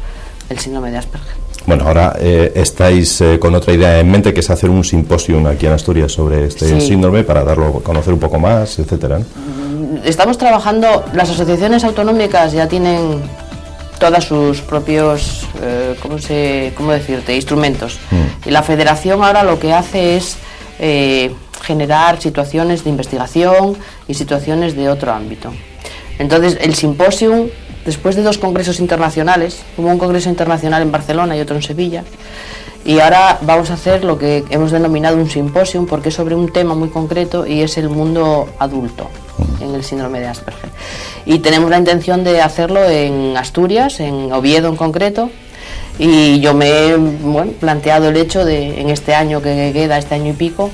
el síndrome de Asperger. Bueno, ahora estáis con otra idea en mente, que es hacer un simposio aquí en Asturias sobre este síndrome, para darlo a conocer un poco más, etcétera, ¿no? Estamos trabajando, las asociaciones autonómicas ya tienen todos sus propios, ¿cómo decirte?, instrumentos. Y la federación ahora lo que hace es generar situaciones de investigación y situaciones de otro ámbito. Entonces, el simposium, después de 2 congresos internacionales, hubo un congreso internacional en Barcelona y otro en Sevilla, y ahora vamos a hacer lo que hemos denominado un simposium, porque es sobre un tema muy concreto, y es el mundo adulto en el síndrome de Asperger. Y tenemos la intención de hacerlo en Asturias, en Oviedo en concreto, y yo me he planteado el hecho de, en este año que queda, este año y pico,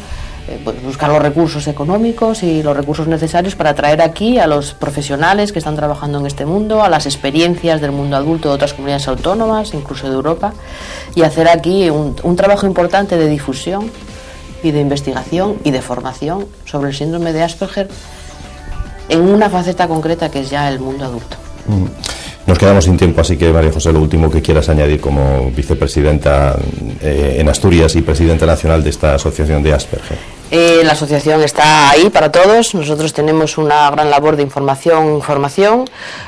buscar los recursos económicos y los recursos necesarios para traer aquí a los profesionales que están trabajando en este mundo, a las experiencias del mundo adulto de otras comunidades autónomas, incluso de Europa, y hacer aquí un trabajo importante de difusión y de investigación y de formación sobre el síndrome de Asperger en una faceta concreta que es ya el mundo adulto. Nos quedamos sin tiempo, así que María José, lo último que quieras añadir como vicepresidenta en Asturias y presidenta nacional de esta asociación de Asperger. La asociación está ahí para todos. Nosotros tenemos una gran labor de información, formación.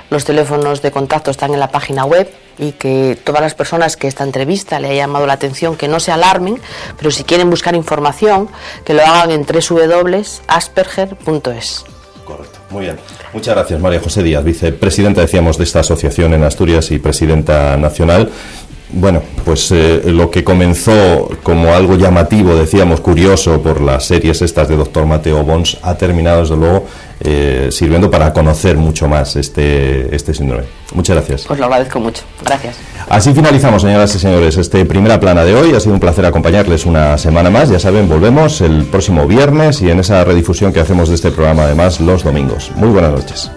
Los teléfonos de contacto están en la página web y que todas las personas que esta entrevista le haya llamado la atención que no se alarmen, pero si quieren buscar información que lo hagan en www.asperger.es. Correcto, muy bien. Muchas gracias, María José Díaz, vicepresidenta, decíamos, de esta asociación en Asturias y presidenta nacional. Bueno, pues lo que comenzó como algo llamativo, decíamos, curioso por las series estas de Dr. Mateo Bons, ha terminado, desde luego, sirviendo para conocer mucho más este síndrome. Muchas gracias. Pues lo agradezco mucho. Gracias. Así finalizamos, señoras y señores, Primera Plana de hoy. Ha sido un placer acompañarles una semana más. Ya saben, volvemos el próximo viernes y en esa redifusión que hacemos de este programa, además, los domingos. Muy buenas noches.